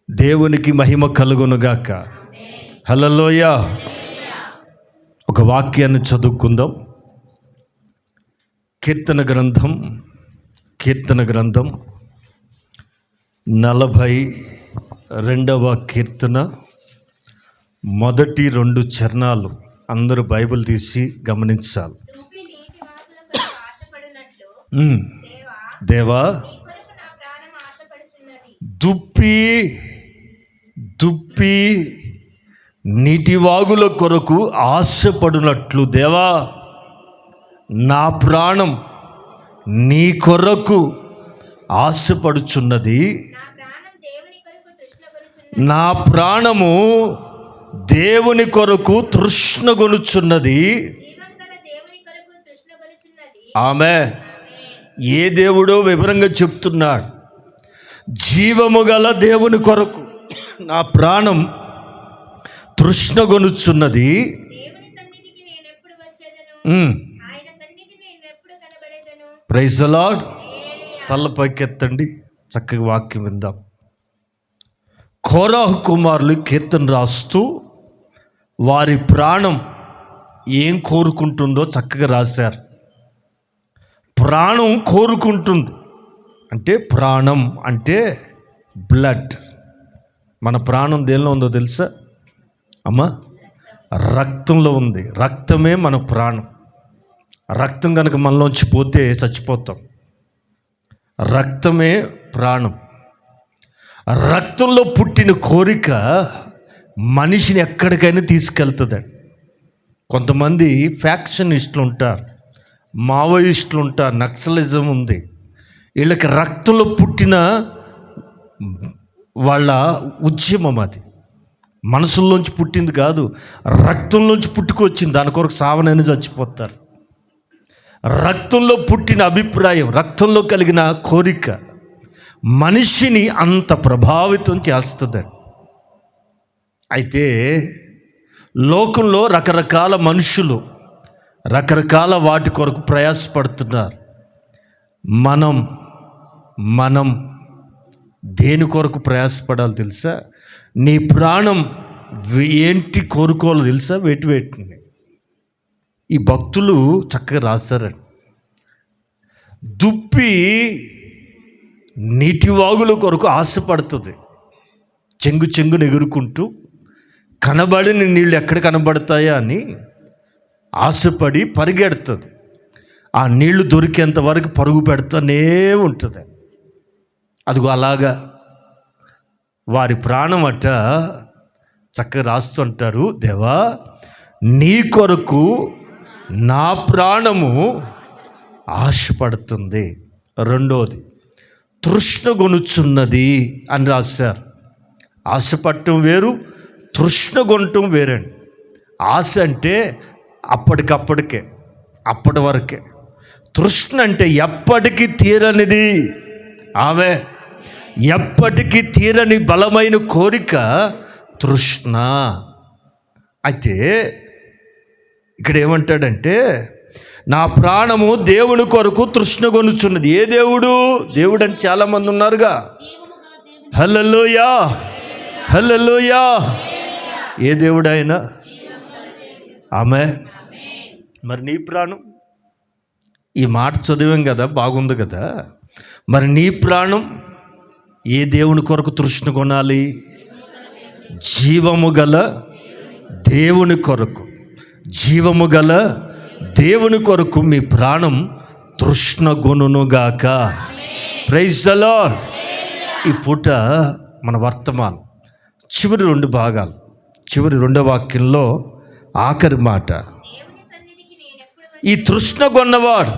దేవునికి మహిమ కలుగునుగాక. హల్లెలూయా. ఒక వాక్యాన్ని చదువుకుందాం. కీర్తన గ్రంథం 42వ కీర్తన మొదటి 2 చరణాలు. అందరూ బైబిల్ తీసి గమనించాలి. దేవా, దుప్పి నీటివాగుల కొరకు ఆశపడినట్లు దేవా, నా ప్రాణం నీ కొరకు ఆశపడుచున్నది. నా ప్రాణము దేవుని కొరకు తృష్ణగొనుచున్నది. ఆమె ఏ దేవుడో వివరంగా చెప్తున్నాడు. జీవము గల దేవుని కొరకు నా ప్రాణం తృష్ణగొనుచున్నది. Praise the lord. తల పైకెత్తండి, చక్కగా వాక్యం విందాం. కోరాహు కుమారులు కీర్తన రాస్తూ వారి ప్రాణం ఏం కోరుకుంటుందో చక్కగా రాశారు. ప్రాణం కోరుకుంటుంది అంటే, ప్రాణం అంటే బ్లడ్. మన ప్రాణం దేనిలో ఉందో తెలుసా అమ్మా? రక్తంలో ఉంది. రక్తమే మన ప్రాణం. రక్తం కనుక మనలోంచి పోతే చచ్చిపోతాం. రక్తమే ప్రాణం. రక్తంలో పుట్టిన కోరిక మనిషిని ఎక్కడికైనా తీసుకెళ్తుందండి. కొంతమంది ఫ్యాక్షనిస్టులు ఉంటారు, మావోయిస్టులు ఉంటారు, నక్సలిజం ఉంది. వీళ్ళకి రక్తంలో పుట్టిన వాళ్ళ ఉద్యమం అది. మనసుల్లోంచి పుట్టింది కాదు, రక్తంలోంచి పుట్టుకొచ్చింది. దాని కొరకు సావనైనా చచ్చిపోతారు. రక్తంలో పుట్టిన అభిప్రాయం, రక్తంలో కలిగిన కోరిక మనిషిని అంత ప్రభావితం చేస్తుంది. అయితే లోకంలో రకరకాల మనుషులు రకరకాల వాటి కొరకు ప్రయాసపడుతున్నారు. మనం దేని కొరకు ప్రయాసపడాలి తెలుసా? నీ ప్రాణం ఏంటి కోరుకోవాలో తెలుసా? వేటిని ఈ భక్తులు చక్కగా రాశారండి. దుప్పి నీటివాగుల కొరకు ఆశపడుతుంది. చెంగును ఎగురుకుంటూ కనబడిన నీళ్ళు ఎక్కడ కనబడతాయా అని ఆశపడి పరిగెడుతుంది. ఆ నీళ్లు దొరికేంత వరకు పరుగు పెడుతూనే ఉంటుంది. అదిగో అలాగా వారి ప్రాణం అట చక్కగా రాస్తుంటారు. దేవా, నీ కొరకు నా ప్రాణము ఆశపడుతుంది. రెండోది తృష్ణగొనుచున్నది అని రాశారు. ఆశపడటం వేరు, తృష్ణగొనటం వేరండి. ఆశ అంటే అప్పటికప్పటికే, అప్పటి వరకే. తృష్ణ అంటే ఎప్పటికీ తీరనిది. ఆమె ఎప్పటికీ తీరని బలమైన కోరిక తృష్ణ. అయితే ఇక్కడ ఏమంటాడంటే, నా ప్రాణము దేవుని కొరకు తృష్ణగొనుచున్నది. ఏ దేవుడు? దేవుడు అని చాలామంది ఉన్నారుగా. హల్లెలూయా, హల్లెలూయా. ఏ దేవుడు ఆయన? ఆమె. మరి నీ ప్రాణం? ఈ మాట చదివాం కదా, బాగుంది కదా. మరి నీ ప్రాణం ఏ దేవుని కొరకు తృష్ణ కొనాలి? జీవము గల దేవుని కొరకు. జీవము గల దేవుని కొరకు మీ ప్రాణం తృష్ణగొనుగాక. Praise the lord. ఈ పూట మన వర్తమానం చివరి 2 భాగాలు. చివరి 2వ వాక్యంలో ఆఖరి మాట, ఈ తృష్ణగొన్నవాడు,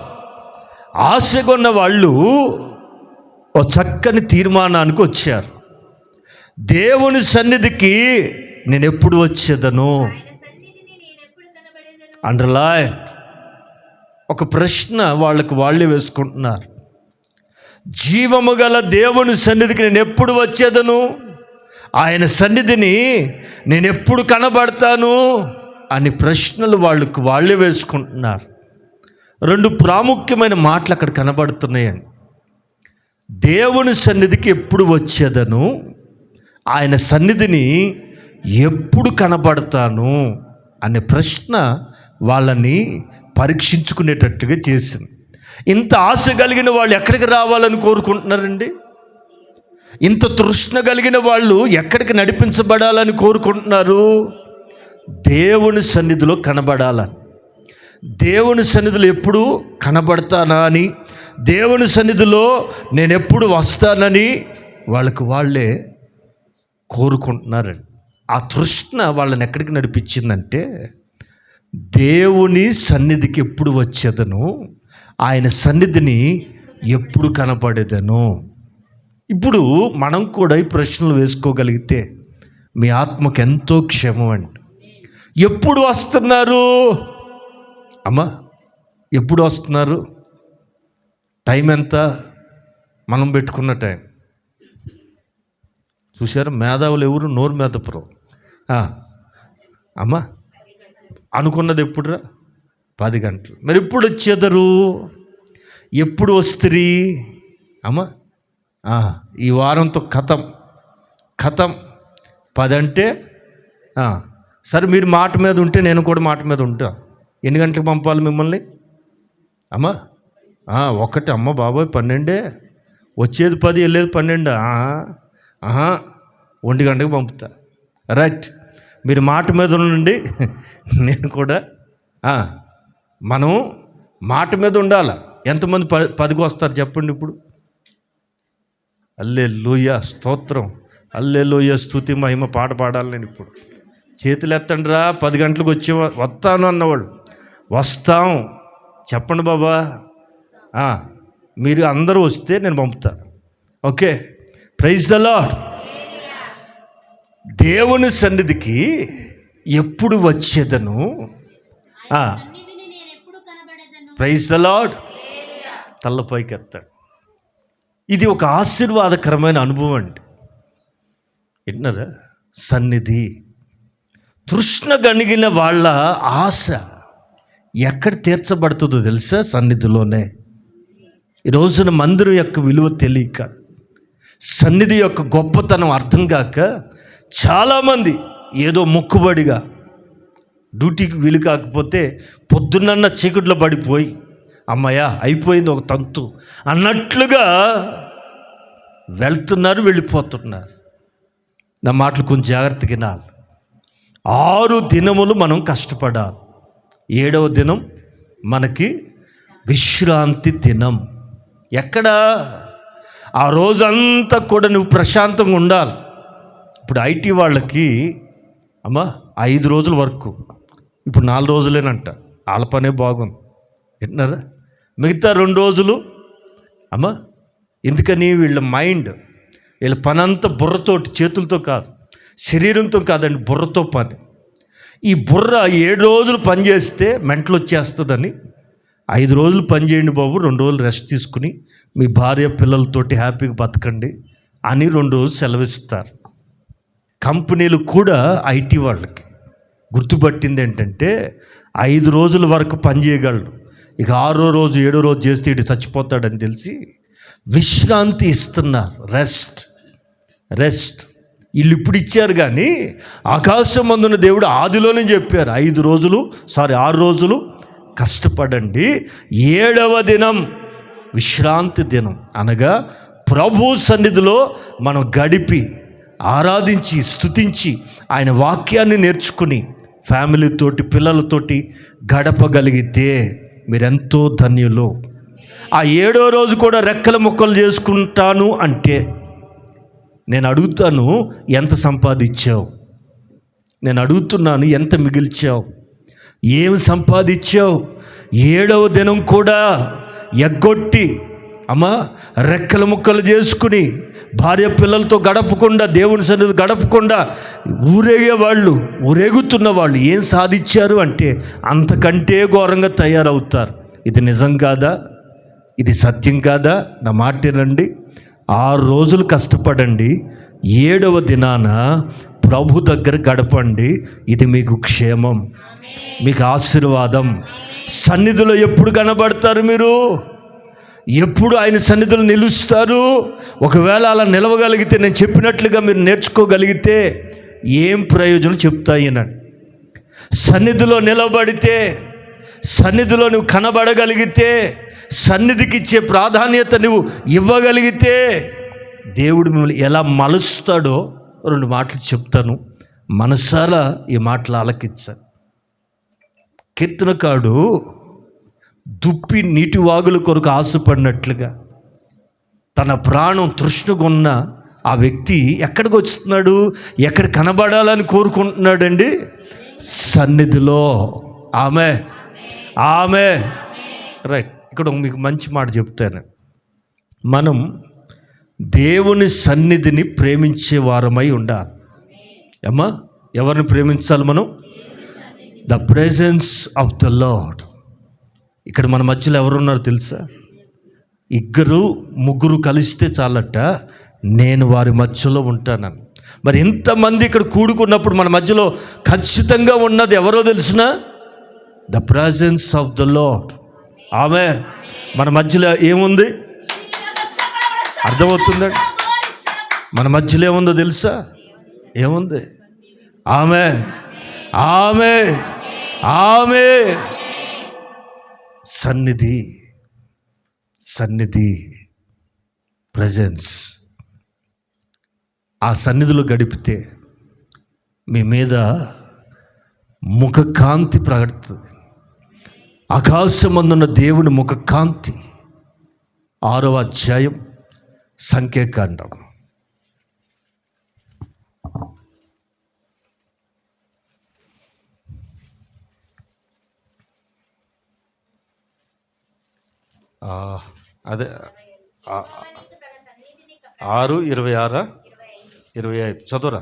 ఆశగొన్న వాళ్ళు ఓ చక్కని తీర్మానానికి వచ్చారు. దేవుని సన్నిధికి నేను ఎప్పుడు వచ్చేదను? అండర్లైన్. ఒక ప్రశ్న వాళ్ళకి వాళ్ళే వేసుకుంటున్నారు. జీవము గల దేవుని సన్నిధికి నేను ఎప్పుడు వచ్చేదను? ఆయన సన్నిధిని నేను ఎప్పుడు కనబడతాను అని ప్రశ్నలు వాళ్ళకి వాళ్ళే వేసుకుంటున్నారు. 2 ప్రాముఖ్యమైన మాటలు అక్కడ కనబడుతున్నాయండి. దేవుని సన్నిధికి ఎప్పుడు వచ్చేదను, ఆయన సన్నిధిని ఎప్పుడు కనబడతాను అనే ప్రశ్న వాళ్ళని పరీక్షించుకునేటట్టుగా చేసింది. ఇంత ఆశ కలిగిన వాళ్ళు ఎక్కడికి రావాలని కోరుకుంటున్నారండి? ఇంత తృష్ణ కలిగిన వాళ్ళు ఎక్కడికి నడిపించబడాలని కోరుకుంటున్నారు? దేవుని సన్నిధిలో కనబడాలని. దేవుని సన్నిధిలో ఎప్పుడు కనబడతానా అని, దేవుని సన్నిధిలో నేను ఎప్పుడు వస్తానని వాళ్ళే కోరుకుంటున్నారండి. ఆ తృష్ణ వాళ్ళని ఎక్కడికి నడిపించిందంటే, దేవుని సన్నిధికి ఎప్పుడు వచ్చేదను, ఆయన సన్నిధిని ఎప్పుడు కనపడేదను. ఇప్పుడు మనం కూడా ఈ ప్రశ్నలు వేసుకోగలిగితే మీ ఆత్మకు ఎంతో క్షేమం అండి. ఎప్పుడు వస్తున్నారు అమ్మా? ఎప్పుడు వస్తున్నారు? టైం ఎంత? మనం పెట్టుకున్న టైం చూసారా? మేధావులు ఎవరు? నోరు మేతపురం. అమ్మా అనుకున్నది ఎప్పుడురా? 10 గంటలు. మరి ఎప్పుడు వచ్చేదరు? ఎప్పుడు వస్తుంది అమ్మా? ఈ వారంతో కథం 10 అంటే సరే, మీరు మాట మీద ఉంటే నేను కూడా మాట మీద ఉంటా. ఎన్ని గంటలకు పంపాలి మిమ్మల్ని అమ్మా? 1 అమ్మ బాబోయ్ 12, వచ్చేది 10, వెళ్ళేది 12. 1 గంటకు పంపుతా. రైట్, మీరు మాట మీద ఉండండి, నేను కూడా. మనం మాట మీద ఉండాలి. ఎంతమంది 10కి వస్తారు చెప్పండి ఇప్పుడు? హల్లెలూయా, స్తోత్రం, హల్లెలూయా, స్తుతి మహిమ పాట పాడాలి. నేను ఇప్పుడు చేతులు ఎత్తండి రా. 10 గంటలకు వస్తాను అన్నవాళ్ళు వస్తాం చెప్పండి బాబా. మీరు అందరూ వస్తే నేను పంపుతా. Okay, praise the lord. దేవుని సన్నిధికి ఎప్పుడు వచ్చేదను? Praise the lord. తల్లపైకి ఎత్తాడు. ఇది ఒక ఆశీర్వాదకరమైన అనుభవం అండి. విన్నారా? సన్నిధి. తృష్ణ కలిగిన వాళ్ళ ఆశ ఎక్కడ తీర్చబడుతుందో తెలుసా? సన్నిధిలోనే. ఈ రోజున మందిరం యొక్క విలువ తెలియక, సన్నిధి యొక్క గొప్పతనం అర్థం కాక చాలామంది ఏదో మొక్కుబడిగా, డ్యూటీకి వీలు కాకపోతే పొద్దున్న చీకట్లో పడిపోయి అమ్మయ్య అయిపోయింది ఒక తంతు అన్నట్లుగా వెళ్తున్నారు, వెళ్ళిపోతున్నారు. నా మాటలు కొంచెం జాగ్రత్తగా వినాలి. 6 దినములు మనం కష్టపడాలి. 7వ దినం మనకి విశ్రాంతి దినం. ఎక్కడ? ఆ రోజంతా కూడా నువ్వు ప్రశాంతంగా ఉండాలి. ఇప్పుడు ఐటీ వాళ్ళకి అమ్మా 5 రోజుల వర్క్, ఇప్పుడు 4 రోజులేనంట. వాళ్ళ పనే బాగుంది. వింటున్నారా? మిగతా 2 రోజులు అమ్మా. ఎందుకని? వీళ్ళ మైండ్, వీళ్ళ పనంతా బుర్రతోటి, చేతులతో కాదు, శరీరంతో కాదండి, బుర్రతో పని. ఈ బుర్ర 7 రోజులు పని చేస్తే మెంటలు వచ్చేస్తుందని 5 రోజులు పని చేయండి బాబు, 2 రోజులు రెస్ట్ తీసుకుని మీ భార్య పిల్లలతోటి హ్యాపీగా బతకండి అని 2 రోజులు సెలవిస్తారు. కంపెనీలు కూడా ఐటీ వాళ్ళకి గుర్తుపట్టింది ఏంటంటే 5 రోజుల వరకు పని చేయగలడు, ఇక 6వ రోజు 7వ రోజు చేస్తే ఇటు చచ్చిపోతాడని తెలిసి విశ్రాంతి ఇస్తున్నారు. రెస్ట్ వీళ్ళు ఇప్పుడు ఇచ్చారు, కానీ ఆకాశం అందున్న దేవుడు ఆదిలోనే చెప్పారు 6 రోజులు కష్టపడండి, 7వ దినం విశ్రాంతి దినం. అనగా ప్రభు సన్నిధిలో మనం గడిపి ఆరాధించి స్తుతించి ఆయన వాక్యాన్ని నేర్చుకుని ఫ్యామిలీతోటి పిల్లలతోటి గడపగలిగితే మీరెంతో ధన్యులు. ఆ 7వ రోజు కూడా రెక్కల ముక్కలు చేసుకుంటాను అంటే నేను అడుగుతాను, ఎంత సంపాదించావు? నేను అడుగుతున్నాను, ఎంత మిగిల్చావు? ఏం సంపాదించావు? 7వ దినం కూడా ఎగ్గొట్టి అమ్మా రెక్కల ముక్కలు చేసుకుని భార్య పిల్లలతో గడపకుండా, దేవుని సన్నిధి గడపకుండా ఊరేగుతున్న వాళ్ళు ఏం సాధించారు అంటే అంతకంటే ఘోరంగా తయారవుతారు. ఇది నిజం కాదా? ఇది సత్యం కాదా? నా మాట వినండి. 6 రోజులు కష్టపడండి, 7వ దినాన ప్రభు దగ్గర గడపండి. ఇది మీకు క్షేమం, మీకు ఆశీర్వాదం. సన్నిధిలో ఎప్పుడు కనబడతారు మీరు? ఎప్పుడు ఆయన సన్నిధిలో నిలుస్తారు? ఒకవేళ అలా నిలవగలిగితే, నేను చెప్పినట్లుగా మీరు నేర్చుకోగలిగితే ఏం ప్రయోజనం చెప్తాయినాడు. సన్నిధిలో నిలబడితే, సన్నిధిలో నువ్వు కనబడగలిగితే, సన్నిధికి ఇచ్చే ప్రాధాన్యత నువ్వు ఇవ్వగలిగితే దేవుడు మిమ్మల్ని ఎలా మలుస్తాడో 2 మాటలు చెప్తాను. మనసారా ఈ మాటలు ఆలకించాను. కీర్తనకాడు దుప్పి నీటి వాగుల కొరకు ఆశపడినట్లుగా తన ప్రాణం తృష్ణగొన్న ఆ వ్యక్తి ఎక్కడికి వస్తున్నాడు? ఎక్కడ కనబడాలని కోరుకుంటున్నాడండి? సన్నిధిలో. ఆమె ఆమె రైట్. ఇక్కడ మీకు మంచి మాట చెప్తాను. మనం దేవుని సన్నిధిని ప్రేమించే వారమై ఉండాలి. అమ్మా, ఎవరిని ప్రేమించాలి మనం? The presence of the lord. ఇక్కడ మన మధ్యలో ఎవరున్నారో తెలుసా? 2, 3 కలిస్తే చాలట, నేను వారి మధ్యలో ఉంటానని. మరి ఇంతమంది ఇక్కడ కూడుకున్నప్పుడు మన మధ్యలో ఖచ్చితంగా ఉన్నది ఎవరో తెలిసిన? The presence of the lord. ఆమె మన మధ్యలో ఏముంది? అర్థమవుతుందండి? మన మధ్యలో ఏముందో తెలుసా? ఏముంది? ఆమె ఆమె ఆమె సన్నిధి, సన్నిధి, ప్రెజెన్స్. ఆ సన్నిధిలో గడిపితే మీ మీద ముఖకాంతి ప్రకటిస్తుంది. ఆకాశమందున్న దేవుని ముఖకాంతి. 6వ అధ్యాయం సంఖ్యాకాండం. అదే 6:26, 25 చదువురా.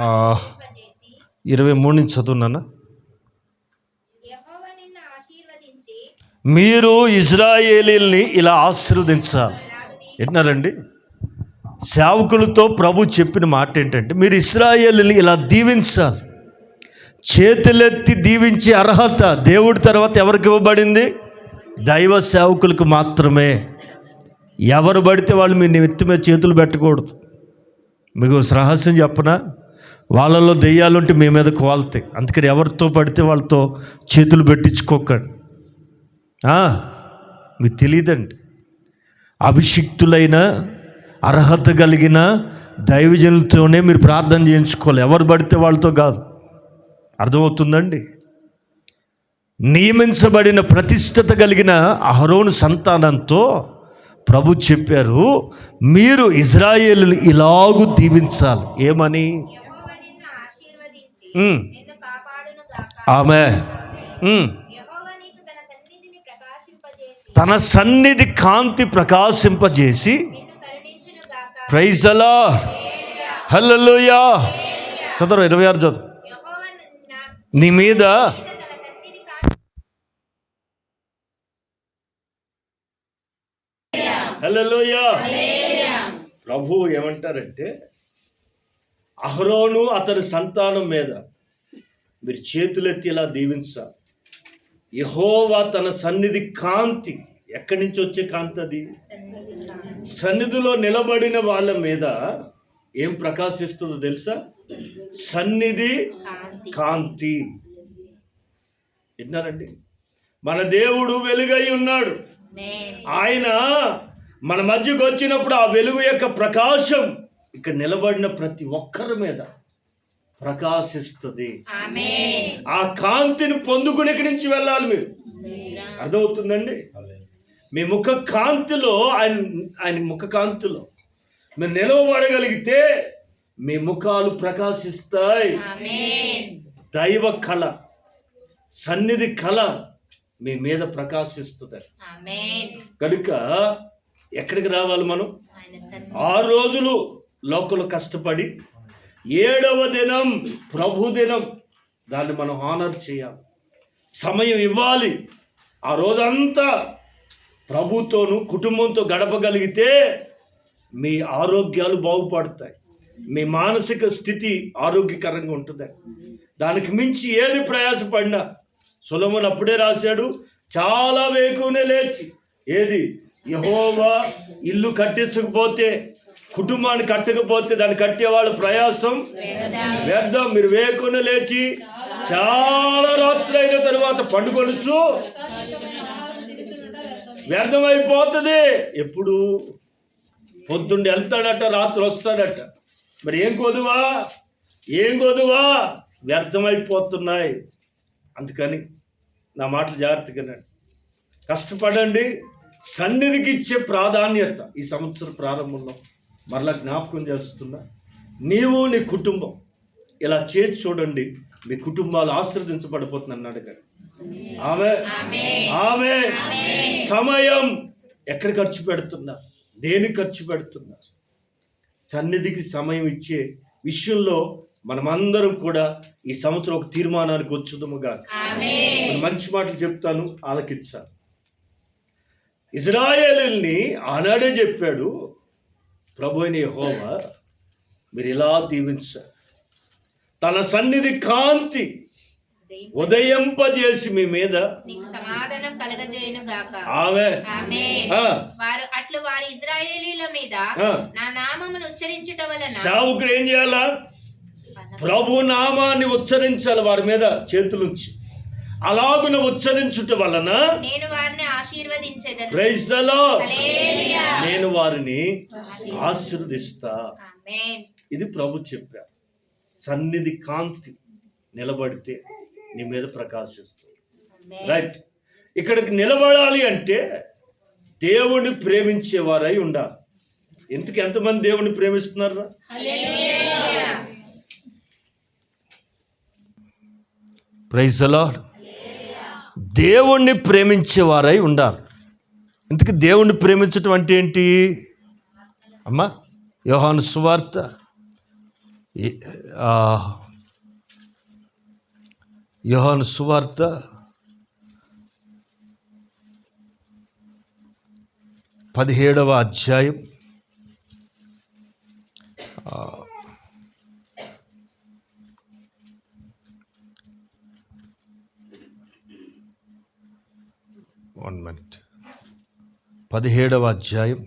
ఆ 23 నుంచి చదువున్నానా? మీరు ఇశ్రాయేలీయుల్ని ఇలా ఆశీర్వదించాలి. విన్నారండి? సేవకులతో ప్రభు చెప్పిన మాట ఏంటంటే, మీరు ఇశ్రాయేలీయుల్ని ఇలా దీవించాలి. చేతులెత్తి దీవించే అర్హత దేవుడి తర్వాత ఎవరికి ఇవ్వబడింది? దైవ సేవకులకు మాత్రమే. ఎవరు పడితే వాళ్ళు మీ నెత్తి మీద చేతులు పెట్టకూడదు. మీకు రహస్యం చెప్పనా? వాళ్ళలో దెయ్యాలుంటే మీ మీద కోల్తాయి. అందుకని ఎవరితో పడితే వాళ్ళతో చేతులు పెట్టించుకోకండి. మీకు తెలియదండి. అభిషిక్తులైన అర్హత కలిగిన దైవజనులతోనే మీరు ప్రార్థన చేయించుకోవాలి. ఎవరు పడితే వాళ్ళతో కాదు. అర్థమవుతుందండి? నియమించబడిన ప్రతిష్టత కలిగిన అహరోను సంతానంతో ప్రభు చెప్పారు, మీరు ఇశ్రాయేలుని ఇలాగూ దీవించాలి. ఏమని? ఆమె తన సన్నిధి కాంతి ప్రకాశింపజేసి, ప్రైజ్ ది లార్డ్, హల్లెలూయా. చదువు 26 చదువు. నీ మీద హల్లెలూయా. ప్రభు ఏమంటారంటే, అహరోను అతని సంతానం మీద మీరు చేతులెత్తి ఇలా దీవించాలి. యెహోవా తన సన్నిధి కాంతి, ఎక్కడి నుంచి వచ్చే కాంతి అది? సన్నిధిలో నిలబడిన వాళ్ళ మీద ఏం ప్రకాశిస్తుందో తెలుసా? సన్నిధి కాంతి. విన్నారండి? మన దేవుడు వెలుగై ఉన్నాడు. ఆయన మన మధ్యకు వచ్చినప్పుడు ఆ వెలుగు యొక్క ప్రకాశం ఇక్కడ నిలబడిన ప్రతి ఒక్కరి మీద ప్రకాశిస్తుంది. ఆ కాంతిని పొందుకుని ఇక్కడి నుంచి వెళ్ళాలి మీరు. అర్థమవుతుందండి? మీ ముఖ కాంతిలో, ఆయన ముఖ కాంతిలో మీరు నిలవబడగలిగితే మీ ముఖాలు ప్రకాశిస్తాయి. దైవ కళ, సన్నిధి కళ మీ మీద ప్రకాశిస్తుంది. కనుక ఎక్కడికి రావాలి మనం? 6 రోజులు లోకంలో కష్టపడి 7వ దినం ప్రభు దినం, దాన్ని మనం ఆనర్ చేయాలి. సమయం ఇవ్వాలి. ఆ రోజంతా ప్రభుతోను కుటుంబంతో గడపగలిగితే మీ ఆరోగ్యాలు బాగుపడతాయి. మీ మానసిక స్థితి ఆరోగ్యకరంగా ఉంటుంది. దానికి మించి ఏది ప్రయాసపడినా సొలొమోను అప్పుడే రాశాడు, చాలా వేకువనే లేచి ఏది యెహోవా ఇల్లు కట్టించకపోతే, కుటుంబాన్ని కట్టకపోతే దాన్ని కట్టేవాళ్ళ ప్రయాసం వ్యర్థం. మీరు వేకువనే లేచి చాలా రాత్రి అయిన తర్వాత పండుకొనొచ్చు వ్యర్థమైపోతుంది. ఎప్పుడు పొద్దుండి వెళ్తాడట, రాత్రి వస్తాడట. మరి ఏం కొదువా వ్యర్థమైపోతున్నాయి. అందుకని నా మాటలు జాగ్రత్తగా కష్టపడండి. సన్నిధికి ఇచ్చే ప్రాధాన్యత ఈ సంవత్సర ప్రారంభంలో మరలా జ్ఞాపకం చేస్తున్నా. నీవు నీ కుటుంబం ఇలా చేసి చూడండి, మీ కుటుంబాలు ఆశీర్వదించబడిపోతుంది అన్నాడు. ఆమె సమయం ఎక్కడ ఖర్చు పెడుతున్నా, దేనికి ఖర్చు పెడుతున్నా? సన్నిధికి సమయం ఇచ్చే విషయంలో మనమందరం కూడా ఈ సంవత్సరం ఒక తీర్మానానికి వచ్చుదముగా. మంచి మాటలు చెప్తాను, ఆలకించాలి. ఇశ్రాయేలుని ఆనాడే చెప్పాడు ప్రభు అయిన యెహోవా, మీరు ఇలా దీవించారు, తన సన్నిధి కాంతి ఉదయింపజేసి మీ మీద సమాధానం కలగజేయును గాక. ఆమేన్. వారు అట్లు వారి ఇశ్రాయేలీయుల మీద నా నామమును ఉచ్చరించుట వలన, సేవకుడు ఏం చేయాలా? ప్రభు నామాన్ని ఉచ్చరించాలి వారి మీద చేతులుంచి. అలాగున ఉచ్చరించుట వలన నేను వారిని ఆశీర్వదించేదను. Praise the lord. హల్లెలూయా. నేను వారిని ఆశీర్వదిస్తా. ఆమేన్. ఇది ప్రభు చెప్పారు. సన్నిధి కాంతి నిలబడితే నీ మీద ప్రకాశిస్తుంది. రైట్. ఇక్కడికి నిలబడాలి అంటే దేవుణ్ణి ప్రేమించేవారై ఉండాలి. ఎంతమంది దేవుణ్ణి ప్రేమిస్తున్నారు? Praise the lord. దేవుణ్ణి ప్రేమించేవారై ఉండాలి. ఇంతకీ దేవుణ్ణి ప్రేమించటం అంటే ఏంటి అమ్మా? యోహాను సువార్త 17వ అధ్యాయం 17వ అధ్యాయం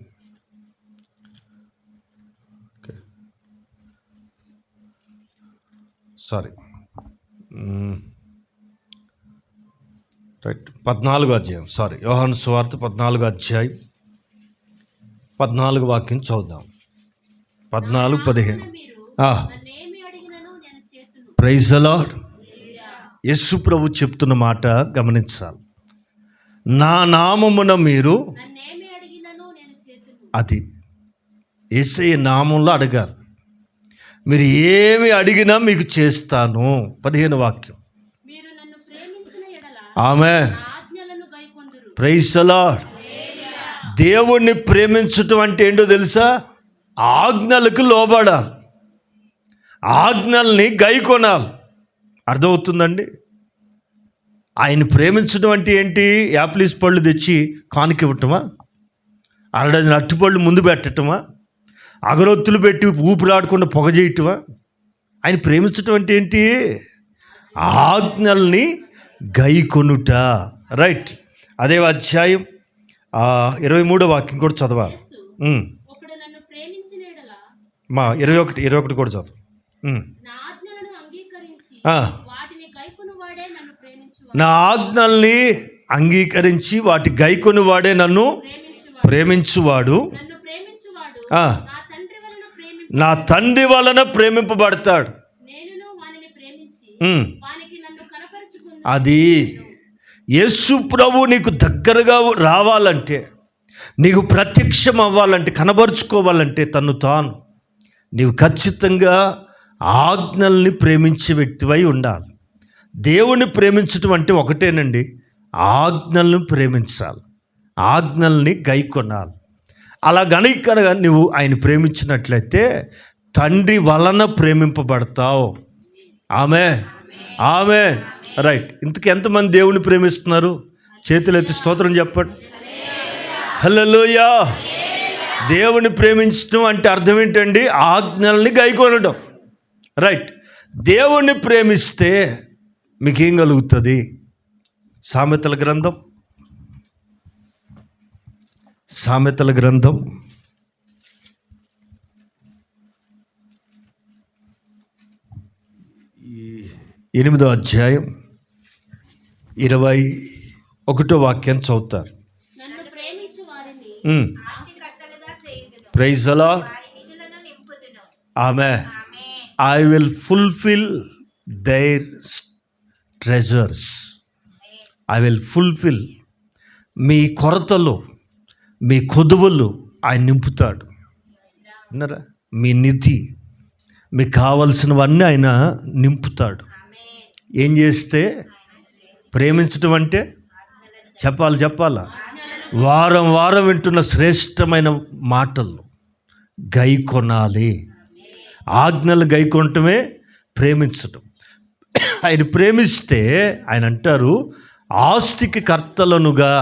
రైట్ 14వ అధ్యాయం యోహాను సువార్త 14వ అధ్యాయం 14వ వాక్యం చదువుదాం. 14-15. Praise the lord. యేసు ప్రభు చెప్తున్న మాట గమనించాలి. నా నామమున మీరు, అది యేసయ్య నామంలో అడగాలి. మీరు ఏమి అడిగినా మీకు చేస్తాను. 15వ వాక్యం. ఆమేన్. Praise the lord. దేవుణ్ణి ప్రేమించటం అంటే ఏంటో తెలుసా? ఆజ్ఞలకు లోబడాలి, ఆజ్ఞల్ని గైకొనాలి. అర్థమవుతుందండి? ఆయన ప్రేమించడం అంటే ఏంటి? యాపిల్స్ పళ్ళు తెచ్చి కానుక ఇవ్వటమా? అరడజన అట్టుపళ్ళు ముందు పెట్టటమా? అగరొత్తులు పెట్టి ఊపిరాడకుండా పొగ చేయటమా? ఆయన ప్రేమించటం అంటే ఏంటి? ఆజ్ఞల్ని గైకొనుట. రైట్. అదే అధ్యాయం 23వ వాక్యం కూడా చదవాలి. 21 కూడా చదువు. నా ఆజ్ఞల్ని అంగీకరించి వాటి గైకొని వాడే నన్ను ప్రేమించువాడు నా తండ్రి వలన ప్రేమింపబడతాడు. అది యేసు ప్రభు నీకు దగ్గరగా రావాలంటే, నీకు ప్రత్యక్షం అవ్వాలంటే, కనబరుచుకోవాలంటే తను తాను నీవు ఖచ్చితంగా ఆజ్ఞల్ని ప్రేమించే వ్యక్తివై ఉండాలి. దేవుణ్ణి ప్రేమించటం అంటే ఒకటేనండి, ఆజ్ఞలను ప్రేమించాలి, ఆజ్ఞల్ని గైకొనాలి. అలా గనక నువ్వు ఆయన ప్రేమించినట్లయితే తండ్రి వలన ప్రేమింపబడతావు. ఆమేన్. ఆమేన్. రైట్. ఇంతకు ఎంతమంది దేవుని ప్రేమిస్తున్నారు? చేతులు ఎత్తి స్తోత్రం చెప్పండి. హల్లెలూయా. దేవుని ప్రేమించడం అంటే అర్థం ఏంటండి? ఆజ్ఞల్ని గైకొనడం. రైట్. దేవుణ్ణి ప్రేమిస్తే మీకేం కలుగుతుంది? సామెతల గ్రంథం 8వ అధ్యాయం 21వ వాక్యం చదువుతారు. నన్ను ప్రేమించు వారిని ఆస్తికర్తలుగా చేయుదును. Praise the lord. వారి నిధులను నింపుదును. ఆమేన్. ఆమేన్. I will fulfill their treasures. I will fulfill. మీ కొరతలు, మీ కొదువులు ఆయన నింపుతాడు. విన్నారా? మీ నిధి, మీకు కావలసినవన్నీ ఆయన నింపుతాడు. ఆమేన్. ఏం చేస్తే? ప్రేమించడం అంటే చెప్పాలా? వారం వారం వింటున్న శ్రేష్టమైన మాటలు గై కొనాలి. ఆజ్ఞలు గైకొనటమే ప్రేమించడం. ఆయన ప్రేమిస్తే ఆయన అంటారు, ఆస్తికి కర్తలనుగా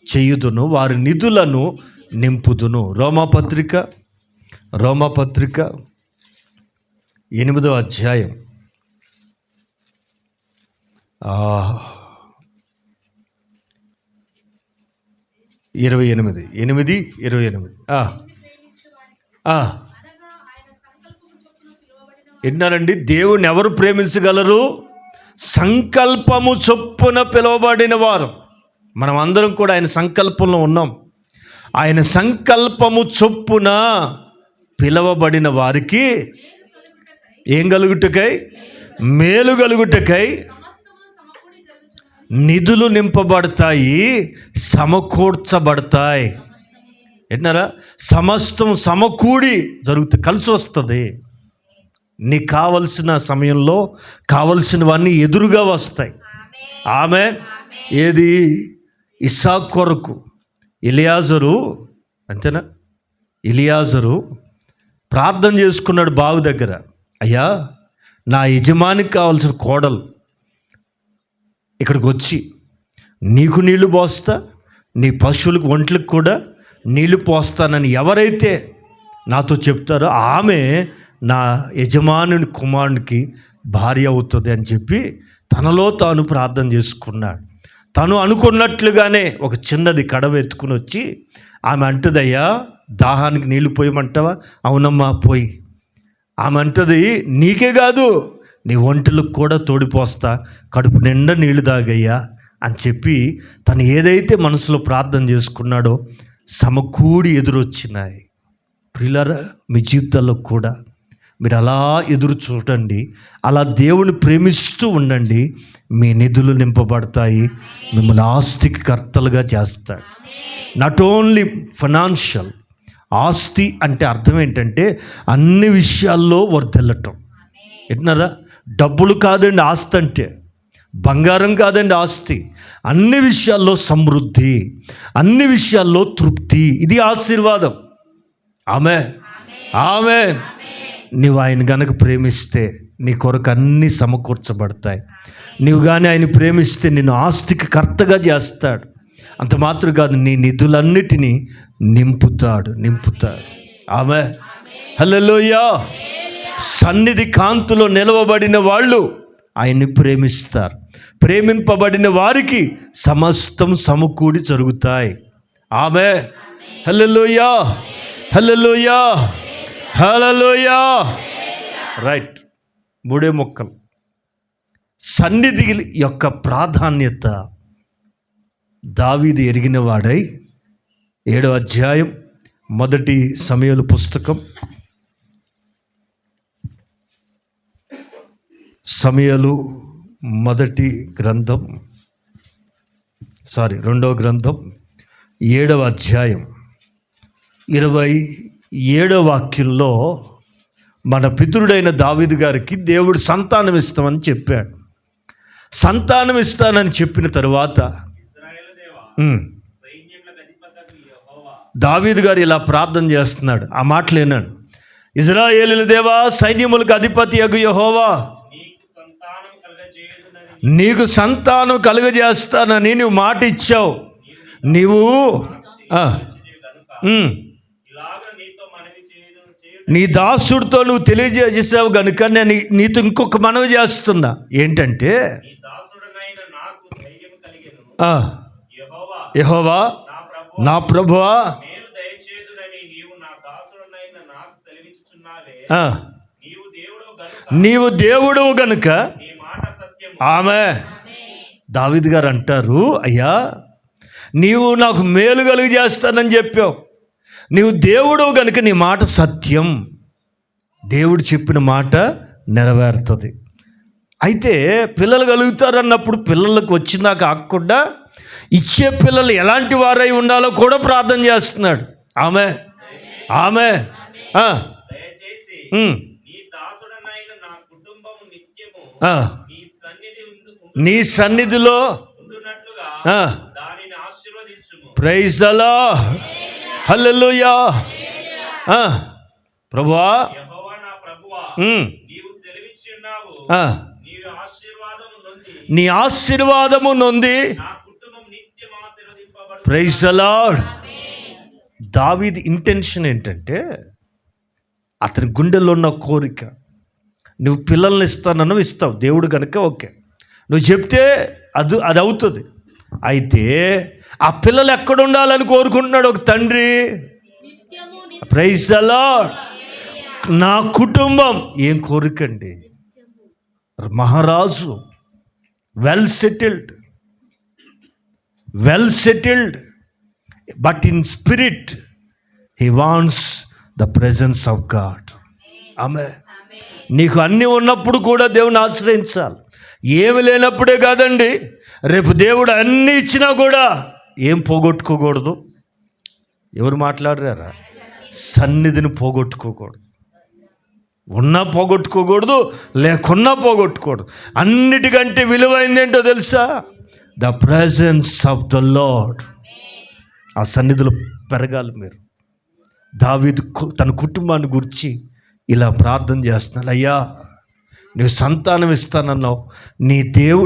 చేయుదును, వారి నిధులను నింపుదును. రోమాపత్రిక 8వ అధ్యాయం 28. విన్నారండి? దేవుని ఎవరు ప్రేమించగలరు? సంకల్పము చొప్పున పిలువబడిన వారు. మనం అందరం కూడా ఆయన సంకల్పంలో ఉన్నాం. ఆయన సంకల్పము చొప్పున పిలువబడిన వారికి ఏం కలుగుటకై? మేలు కలుగుటకై నిధులు నింపబడతాయి, సమకూర్చబడతాయి. విన్నారా? సమస్తం సమకూడి జరుగుతుంది, కలిసి వస్తుంది. నీకు కావలసిన సమయంలో కావలసినవన్నీ ఎదురుగా వస్తాయి. ఆమేన్. ఏది? ఇస్సాకు కొరకు ఎలియాజరు, అంతేనా? ఎలియాజరు ప్రార్థన చేసుకున్నాడు బావి దగ్గర. అయ్యా, నా యజమానికి కావాల్సిన కోడలు ఇక్కడికి వచ్చి నీకు నీళ్లు పోస్తా, నీ పశువులకు ఒంట్లకు కూడా నీళ్లు పోస్తానని ఎవరైతే నాతో చెప్తారో ఆమె నా యజమానుని కుమారునికి భార్య అవుతుంది అని చెప్పి తనలో తాను ప్రార్థన చేసుకున్నాడు. తను అనుకున్నట్లుగానే ఒక చిన్నది కడవ ఎత్తుకుని వచ్చి ఆమె అంటదయ్యా, దాహానికి నీళ్లు పోయమంటావా? అవునమ్మా పోయి. ఆమె అంటది, నీకే కాదు నీ ఒంటలకు కూడా తోడిపోస్తా, కడుపు నిండా నీళ్లు తాగయ్యా అని చెప్పి తను ఏదైతే మనసులో ప్రార్థన చేసుకున్నాడో సమకూడి ఎదురొచ్చినాయి. ప్రియులారా, మీ జీవితాల్లో కూడా మీరు అలా ఎదురు చూడండి, అలా దేవుని ప్రేమిస్తూ ఉండండి. మీ నిధులు నింపబడతాయి, మిమ్మల్ని ఆస్తికి కర్తలుగా చేస్తాడు. Not only financial. ఆస్తి అంటే అర్థం ఏంటంటే అన్ని విషయాల్లో వర్ధిల్లటం. విన్నారా? డబ్బులు కాదండి ఆస్తి అంటే, బంగారం కాదండి ఆస్తి. అన్ని విషయాల్లో సమృద్ధి, అన్ని విషయాల్లో తృప్తి, ఇది ఆశీర్వాదం. ఆమేన్. ఆమేన్. నీవు ఆయన గనక ప్రేమిస్తే నీ కొరకు అన్నీ సమకూర్చబడతాయి. నీవు కానీ ఆయన ప్రేమిస్తే నిన్ను ఆస్తికి కర్తగా చేస్తాడు. అంత మాత్రం కాదు, నీ నిధులన్నిటినీ నింపుతాడు. ఆమేన్. హల్లెలూయా. సన్నిధి కాంతిలో నిలవబడిన వాళ్ళు ఆయన్ని ప్రేమిస్తారు. ప్రేమింపబడిన వారికి సమస్తం సమకూడి జరుగుతాయి. ఆమేన్. హల్లెలూయా. హల్లెలూయా. హల్లెలూయా. రైట్. 3 ముక్కలు. సన్నిధి యొక్క ప్రాధాన్యత దావీదు ఎరిగిన వాడై 7వ అధ్యాయం 1 సమూయేలు పుస్తకం, సమూయేలు 2వ గ్రంథం 7వ అధ్యాయం 27వ వాక్యంలో మన పితరుడైన దావీదు గారికి దేవుడు సంతానం ఇస్తామని చెప్పాడు. సంతానం ఇస్తానని చెప్పిన తరువాత దావీదు గారు ఇలా ప్రార్థన చేస్తున్నాడు. ఆ మాటలు విన్నాడు. ఇశ్రాయేలుల దేవా, సైన్యములకు అధిపతి యగు యెహోవా, నీకు సంతానం కలుగజేస్తానని నువ్వు మాట ఇచ్చావు. నీవు నీ దాసుడితో నువ్వు తెలియజేసావు కనుక నేను నీతో ఇంకొక మనవి చేస్తున్నా. ఏంటంటే యెహోవా నా ప్రభువా నీవు దేవుడు గనుక ఆమె దావీదు గారు అంటారు, అయ్యా నీవు నాకు మేలు కలుగు చేస్తానని చెప్పావు, నీవు దేవుడు గనుక నీ మాట సత్యం, దేవుడు చెప్పిన మాట నెరవేరుతుంది. అయితే పిల్లలు కలుగుతారన్నప్పుడు పిల్లలకు వచ్చినా కాకుండా ఇచ్చే పిల్లలు ఎలాంటి వారై ఉండాలో కూడా ప్రార్థన చేస్తున్నాడు. ఆమె ఆమె నీ సన్నిధిలో ప్రైజ్ ది లార్డ్, హల్లెలూయా. ప్రభువా నీ ఆశీర్వాదము నొంది ప్రైజ్ ది లార్డ్. దావీదు ఇంటెన్షన్ ఏంటంటే అతని గుండెల్లో ఉన్న కోరిక, నువ్వు పిల్లల్ని ఇస్తానన్నావు, ఇస్తావు దేవుడు కనుక ఓకే, నువ్వు చెప్తే అది అవుతుంది. అయితే ఆ పిల్లలు ఎక్కడ ఉండాలని కోరుకుంటున్నాడు ఒక తండ్రి. Praise the Lord. నా కుటుంబం ఏం కోరికండి, మహారాజు, well settled but in spirit he wants the presence of God. ఆమె నీకు అన్నీ ఉన్నప్పుడు కూడా దేవుని ఆశ్రయించాలి, ఏమి లేనప్పుడే కాదండి. రేపు దేవుడు అన్నీ ఇచ్చినా కూడా ఏం పోగొట్టుకోకూడదు. ఎవరు మాట్లాడారా? సన్నిధిని పోగొట్టుకోకూడదు. ఉన్నా పోగొట్టుకోకూడదు, లేకున్నా పోగొట్టుకోకూడదు. అన్నిటికంటే విలువైంది ఏంటో తెలుసా? The presence of the lord. ఆ సన్నిధిలో పెరగాలి మీరు. దావీదు తన కుటుంబాన్ని గురించి ఇలా ప్రార్థన చేస్తున్నాడు, అయ్యా నువ్వు సంతానం ఇస్తానన్నావు,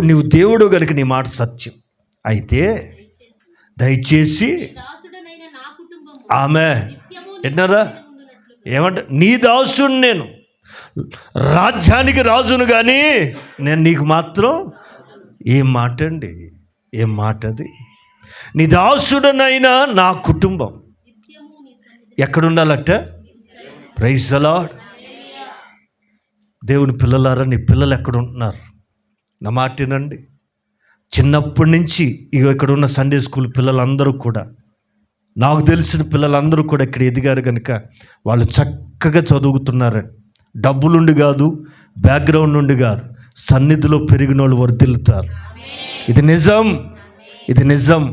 నువ్వు దేవుడు కనుక నీ మాట సత్యం. అయితే దయచేసి ఆమె విన్నారా ఏమంట, నీ దాసుడు నేను, రాజ్యానికి రాజును కానీ నేను నీకు మాత్రం. ఏం మాట అండి, ఏం మాట అది? నీ దాసుడనైనా నా కుటుంబం ఎక్కడుండాలట? Praise the lord. దేవుని పిల్లలారా, నీ పిల్లలు ఎక్కడ ఉంటున్నారు? నా మాటేనండి. చిన్నప్పటి నుంచి ఇక్కడ ఉన్న సండే స్కూల్ పిల్లలందరూ కూడా, నాకు తెలిసిన పిల్లలందరూ కూడా ఇక్కడ ఎదిగారు కనుక వాళ్ళు చక్కగా చదువుతున్నారని. డబ్బులుండి కాదు, బ్యాక్గ్రౌండ్ నుండి కాదు, సన్నిధిలో పెరిగిన వాళ్ళు వర్ధిల్లుతారు. ఇది నిజం.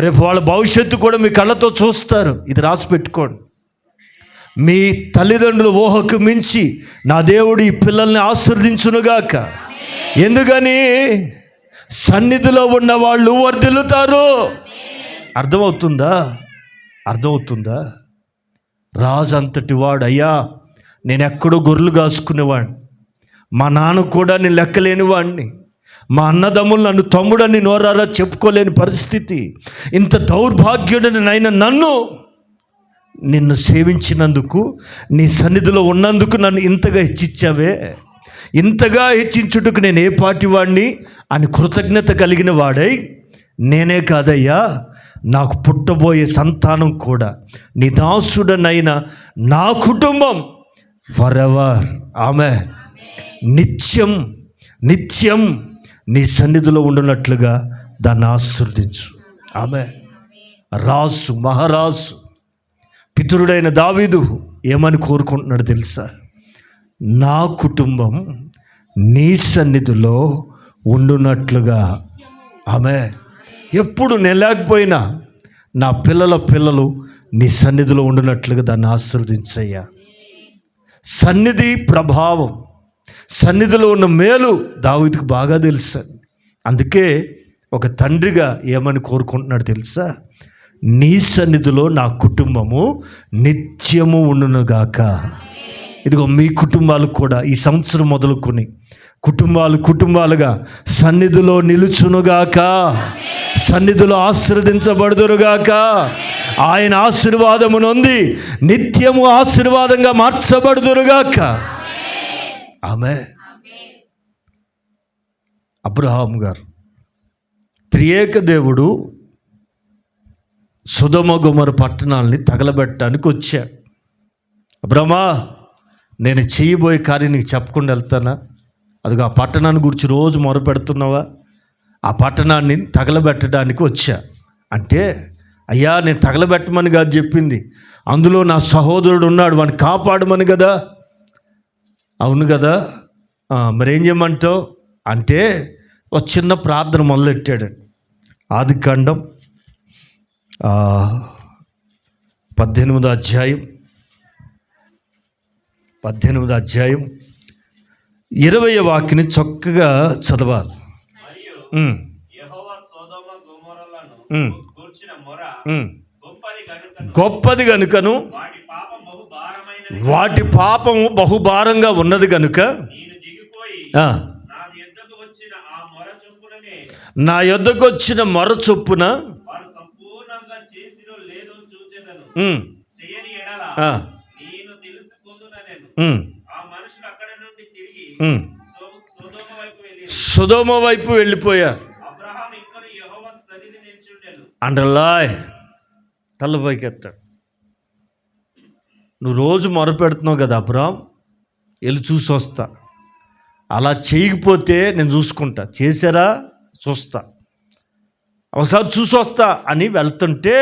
రేపు వాళ్ళ భవిష్యత్తు కూడా మీ కళ్ళతో చూస్తారు. ఇది రాసి పెట్టుకోండి. మీ తల్లిదండ్రుల ఊహకు మించి నా దేవుడు ఈ పిల్లల్ని ఆశీర్వదించునుగాక. ఎందుకని? సన్నిధిలో ఉన్న వాళ్ళు వర్ధిల్లుతారు. అర్థమవుతుందా? రాజు అంతటి వాడు, అయ్యా నేను ఎక్కడో గొర్రెలు కాసుకునేవాడిని, మా నాన్న కూడా నేను లెక్కలేని వాడిని, మా అన్నదమ్ములు నన్ను తమ్ముడని నోరారా చెప్పుకోలేని పరిస్థితి, ఇంత దౌర్భాగ్యుడని నైనా నిన్ను సేవించినందుకు, నీ సన్నిధిలో ఉన్నందుకు నన్ను ఇంతగా హెచ్చించావే, ఇంతగా హెచ్చించుటకు నేను ఏ పాటి వాడిని అని కృతజ్ఞత కలిగిన వాడై, నేనే కాదయ్యా నాకు పుట్టబోయే సంతానం కూడా నీ దాసుడనైన నా కుటుంబం ఫరెవర్ ఆమె నిత్యం నీ సన్నిధిలో ఉండునట్లుగా దాన్ని ఆశీర్వదించు. ఆమె మహారాజు పితరుడైన దావీదు ఏమని కోరుకుంటున్నాడు తెలుసా? నా కుటుంబం నీ సన్నిధిలో ఉండునట్లుగా. ఆమె ఎప్పుడు నేను లేకపోయినా నా పిల్లలు నీ సన్నిధిలో ఉండునట్లుగా దాన్ని ఆశీర్వదించయ్యా. సన్నిధి ప్రభావం, సన్నిధిలో ఉన్న మేలు దావీదుకు బాగా తెలుసు. అందుకే ఒక తండ్రిగా ఏమని కోరుకుంటున్నాడు తెలుసా? నీ సన్నిధిలో నా కుటుంబము నిత్యము ఉండునుగాక. ఇదిగో మీ కుటుంబాలు కూడా ఈ సంవత్సరం మొదలుకొని కుటుంబాలుగా సన్నిధిలో నిలుచునుగాక, సన్నిధిలో ఆశీర్వదించబడుదురుగాక. ఆయన ఆశీర్వాదము నొంది నిత్యము ఆశీర్వాదంగా మార్చబడుదురుగాక. ఆమె అబ్రహాం గారు త్రియేక దేవుడు సొదొమ గొమొర పట్టణాలని తగలబెట్టడానికి వచ్చాడు. అబ్రహ్మా, నేను చేయబోయే కార్యం నీకు చెప్పకుండా వెళ్తానా? అదిగో ఆ పట్టణాన్ని గురించి రోజు మొరపెడుతున్నావా? ఆ పట్టణాన్ని తగలబెట్టడానికి వచ్చా అంటే, అయ్యా నేను తగలబెట్టమని కాదు చెప్పింది, అందులో నా సహోదరుడు ఉన్నాడు, వాడిని కాపాడమని కదా. అవును కదా, మరేం చేయమంటావు అంటే ఒక చిన్న ప్రార్థన మొదలెట్టాడు. ఆదికాండం 18వ అధ్యాయం 20వ వాక్యాన్ని చక్కగా చదవాలి. గొప్పది గనుకను వాటి పాపము బహుభారంగా ఉన్నది గనుక నా యొద్దకు వచ్చిన మొర చొప్పున సొదొమ వైపు వెళ్ళిపోయారు. అండర్లాయ్ తలపైకి ఎత్తాడు. నువ్వు రోజు మొరపెడుతున్నావు కదా అబ్రహాం, వెళ్ళి చూసి వస్తా. అలా చేయకపోతే నేను చూసుకుంటా, చేశారా చూస్తా, ఒకసారి చూసి వస్తా అని వెళ్తుంటే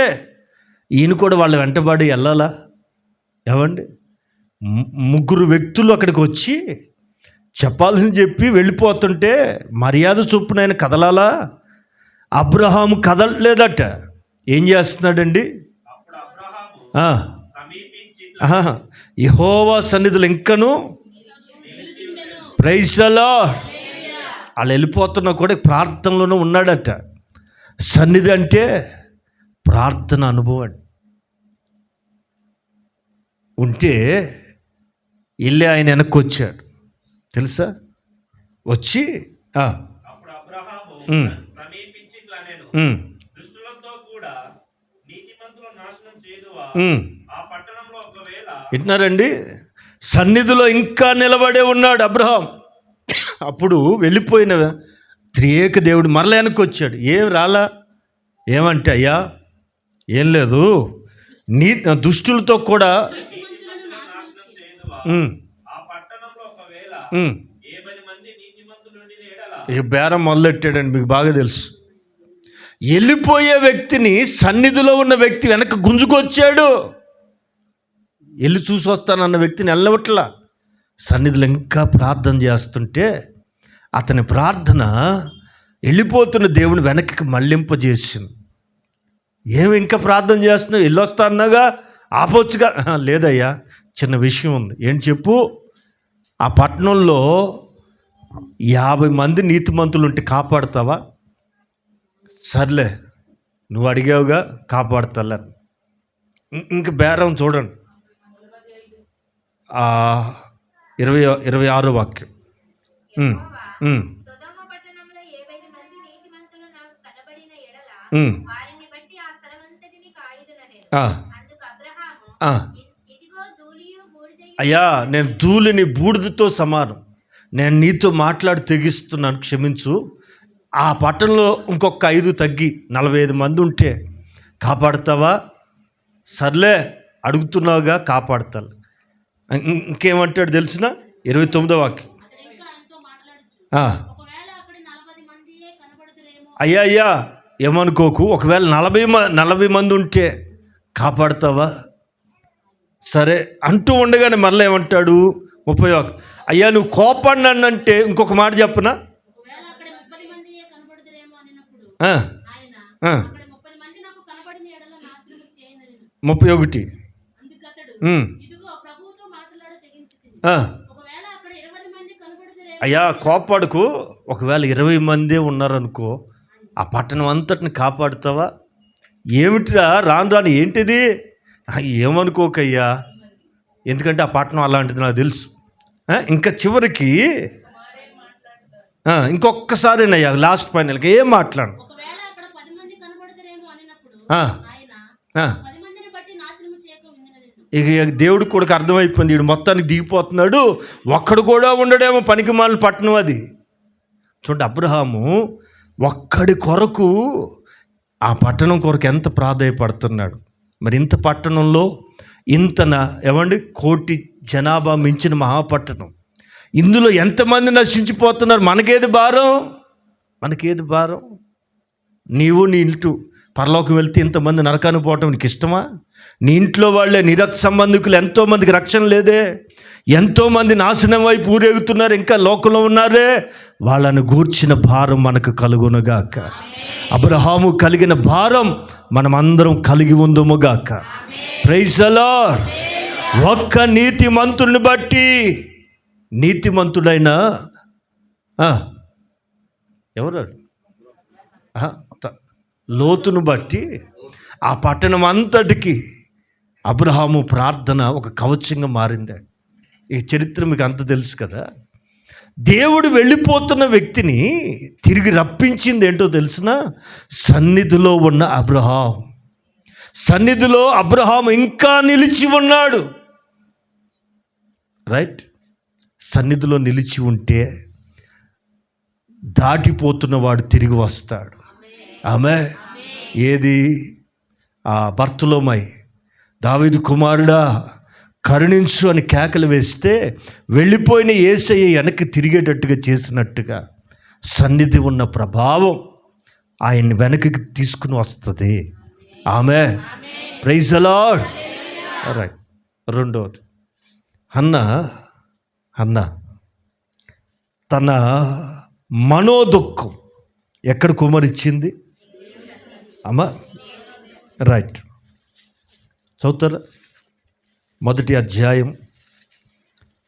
ఈయన కూడా వాళ్ళ వెంటబడి వెళ్ళాలా? ఏమండి, 3 వ్యక్తులు అక్కడికి వచ్చి చెప్పాల్సింది చెప్పి వెళ్ళిపోతుంటే మర్యాద చొప్పున ఆయన కదలాలా? అబ్రహాము కదలలేదట. ఏం చేస్తున్నాడండి? యెహోవా సన్నిధిలో ఇంకను ప్రైజ్ ది లార్డ్. వాళ్ళు వెళ్ళిపోతున్నా కూడా ప్రార్థనలోనే ఉన్నాడట. సన్నిధి అంటే ప్రార్థన అనుభవం ఉంటే వెళ్ళి ఆయన వెనక్కి వచ్చాడు తెలుసా. వచ్చి వింటున్నారండి, సన్నిధిలో ఇంకా నిలబడే ఉన్నాడు అబ్రహాం. అప్పుడు వెళ్ళిపోయిన త్రియేక దేవుడు మరల వెనక్కి వచ్చాడు. ఏం రాలా? ఏమంటే, అయ్యా ఏం లేదు, నీ దుష్టులతో కూడా ఇక బేరం మొదలెట్టాడండి. మీకు బాగా తెలుసు, వెళ్ళిపోయే వ్యక్తిని సన్నిధిలో ఉన్న వ్యక్తి వెనక గుంజుకొచ్చాడు. వెళ్ళి చూసి వస్తానన్న వ్యక్తిని వెళ్ళవట్లా. సన్నిధిలో ఇంకా ప్రార్థన చేస్తుంటే అతని ప్రార్థన వెళ్ళిపోతున్న దేవుని వెనక్కి మళ్ళింపజేసింది. ఏమి ఇంకా ప్రార్థన చేస్తున్నావు? వెళ్ళొస్తా అన్నాగా, ఆపొచ్చుగా. లేదయ్యా, చిన్న విషయం ఉంది. ఏంటి చెప్పు? ఆ పట్టణంలో 50 మంది నీతిమంతులు ఉంటే కాపాడుతావా? సర్లే, నువ్వు అడిగావుగా, కాపాడుతాలే. ఇంక బేరం చూడండి, 26వ వాక్యం. అయ్యా, నేను ధూళిని బూడిదతో సమానం, నేను నీతో మాట్లాడి తెగిస్తున్నాను, క్షమించు. ఆ పట్టణంలో ఇంకొక 5 తగ్గి 45 మంది ఉంటే కాపాడుతావా? సర్లే, అడుగుతున్నావుగా, కాపాడుతాను. ఇంకేమంటాడు తెలిసిన 29వ వాక్యం. అయ్యా ఏమనుకోకు, ఒకవేళ 40 మంది ఉంటే కాపాడుతావా? సరే అంటూ ఉండగానే మరలా ఏమంటాడు 30వ వాక్యం. అయ్యా నువ్వు కోపడినంటే ఇంకొక మాట చెప్పనా? 31. అయ్యా కోపాడుకు, ఒకవేళ 20 మందే ఉన్నారనుకో, ఆ పట్టణం అంతటిని కాపాడుతావా? ఏమిటిరా రాను ఏంటిది? ఏమనుకోకయ్యా, ఎందుకంటే ఆ పట్టణం అలాంటిది నాకు తెలుసు. ఇంకా చివరికి ఇంకొకసారినయ్యా లాస్ట్ ఫైనల్గా ఏం మాట్లాడు. ఒకవేళ అక్కడ 10 మంది కనబడతారేమో అనినప్పుడు ఆ, ఆయన ఆ. 10 మందిని బట్టి నాశనము చేయక ఉండినదెందుకు? ఇక దేవుడికి కూడా అర్థమైపోయింది, వీడు మొత్తానికి దిగిపోతున్నాడు, ఒక్కడు కూడా ఉండడేమో, పనికి మాలిన పట్టణం అది. చూడండి, అబ్రహాము ఒక్కడి కొరకు ఆ పట్టణం కొరకు ఎంత ప్రాధాయపడుతున్నాడు. మరి ఇంత పట్టణంలో ఏమండి, 1 కోటి జనాభా మించిన మహాపట్టణం, ఇందులో ఎంతమంది నశించిపోతున్నారు. మనకేది భారం? నీవు నీ ఇంటి పరలోకం వెళ్తే ఇంతమంది నరకానికి పోవటం నీకు ఇష్టమా? నీ ఇంట్లో వాళ్ళే నిరక్ష సంబంధికులు ఎంతోమందికి రక్షణ లేదే, ఎంతోమంది నాశనం వైపు ఊరేగుతున్నారు, ఇంకా లోకంలో ఉన్నారే. వాళ్ళను గూర్చిన భారం మనకు కలుగునుగాక. అబ్రహాము కలిగిన భారం మనమందరం కలిగి ఉందుముగాక. Praise the lord. ఒక్క నీతిమంతుడిని బట్టి, నీతిమంతుడైన ఎవరు, లోతును బట్టి ఆ పట్టణం అంతటికి అబ్రహాము ప్రార్థన ఒక కవచంగా మారింది. ఈ చరిత్ర మీకు అంత తెలుసు కదా. దేవుడు వెళ్ళిపోతున్న వ్యక్తిని తిరిగి రప్పించింది ఏంటో తెలిసిన, సన్నిధిలో ఉన్న అబ్రహాం. సన్నిధిలో అబ్రహాం ఇంకా నిలిచి ఉన్నాడు. రైట్, సన్నిధిలో నిలిచి ఉంటే దాటిపోతున్న వాడు తిరిగి వస్తాడు. ఆమె ఏది ఆ బర్తలోమై, దావీదు కుమారుడా కరుణించు అని కేకలు వేస్తే వెళ్ళిపోయిన యేసయ్య వెనక్కి తిరిగేటట్టుగా చేసినట్టుగా సన్నిధి ఉన్న ప్రభావం ఆయన్ని వెనక్కి తీసుకుని వస్తుంది. ఆమె ప్రైజ్ ది లార్డ్. రైట్. రెండవది, హన్న తన మనోదుఖం ఎక్కడ కుమరిచ్చింది అమ్మా? రైట్, చదువుతారా? 1వ అధ్యాయం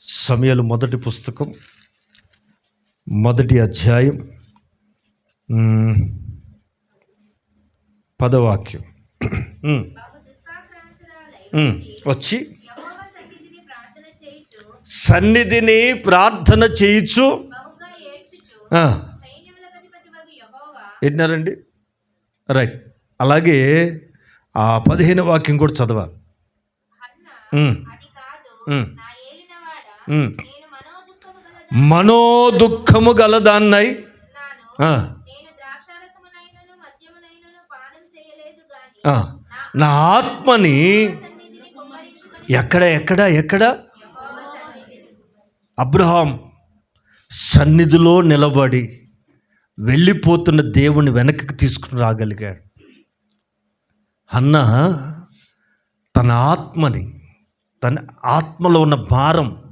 సమూయేలు మొదటి పుస్తకం 1వ అధ్యాయం 10వ వాక్యం వచ్చి సన్నిధిని ప్రార్థన చేయుచు విన్నారండి. రైట్. అలాగే ఆ 15వ వాక్యం కూడా చదవాలి. మనోదుఖము గలదాన్నై నా ఆత్మని ఎక్కడ అబ్రహాం సన్నిధిలో నిలబడి వెళ్ళిపోతున్న దేవుని వెనక్కి తీసుకుని రాగలిగాడు. హన్న తన ఆత్మలో ఉన్న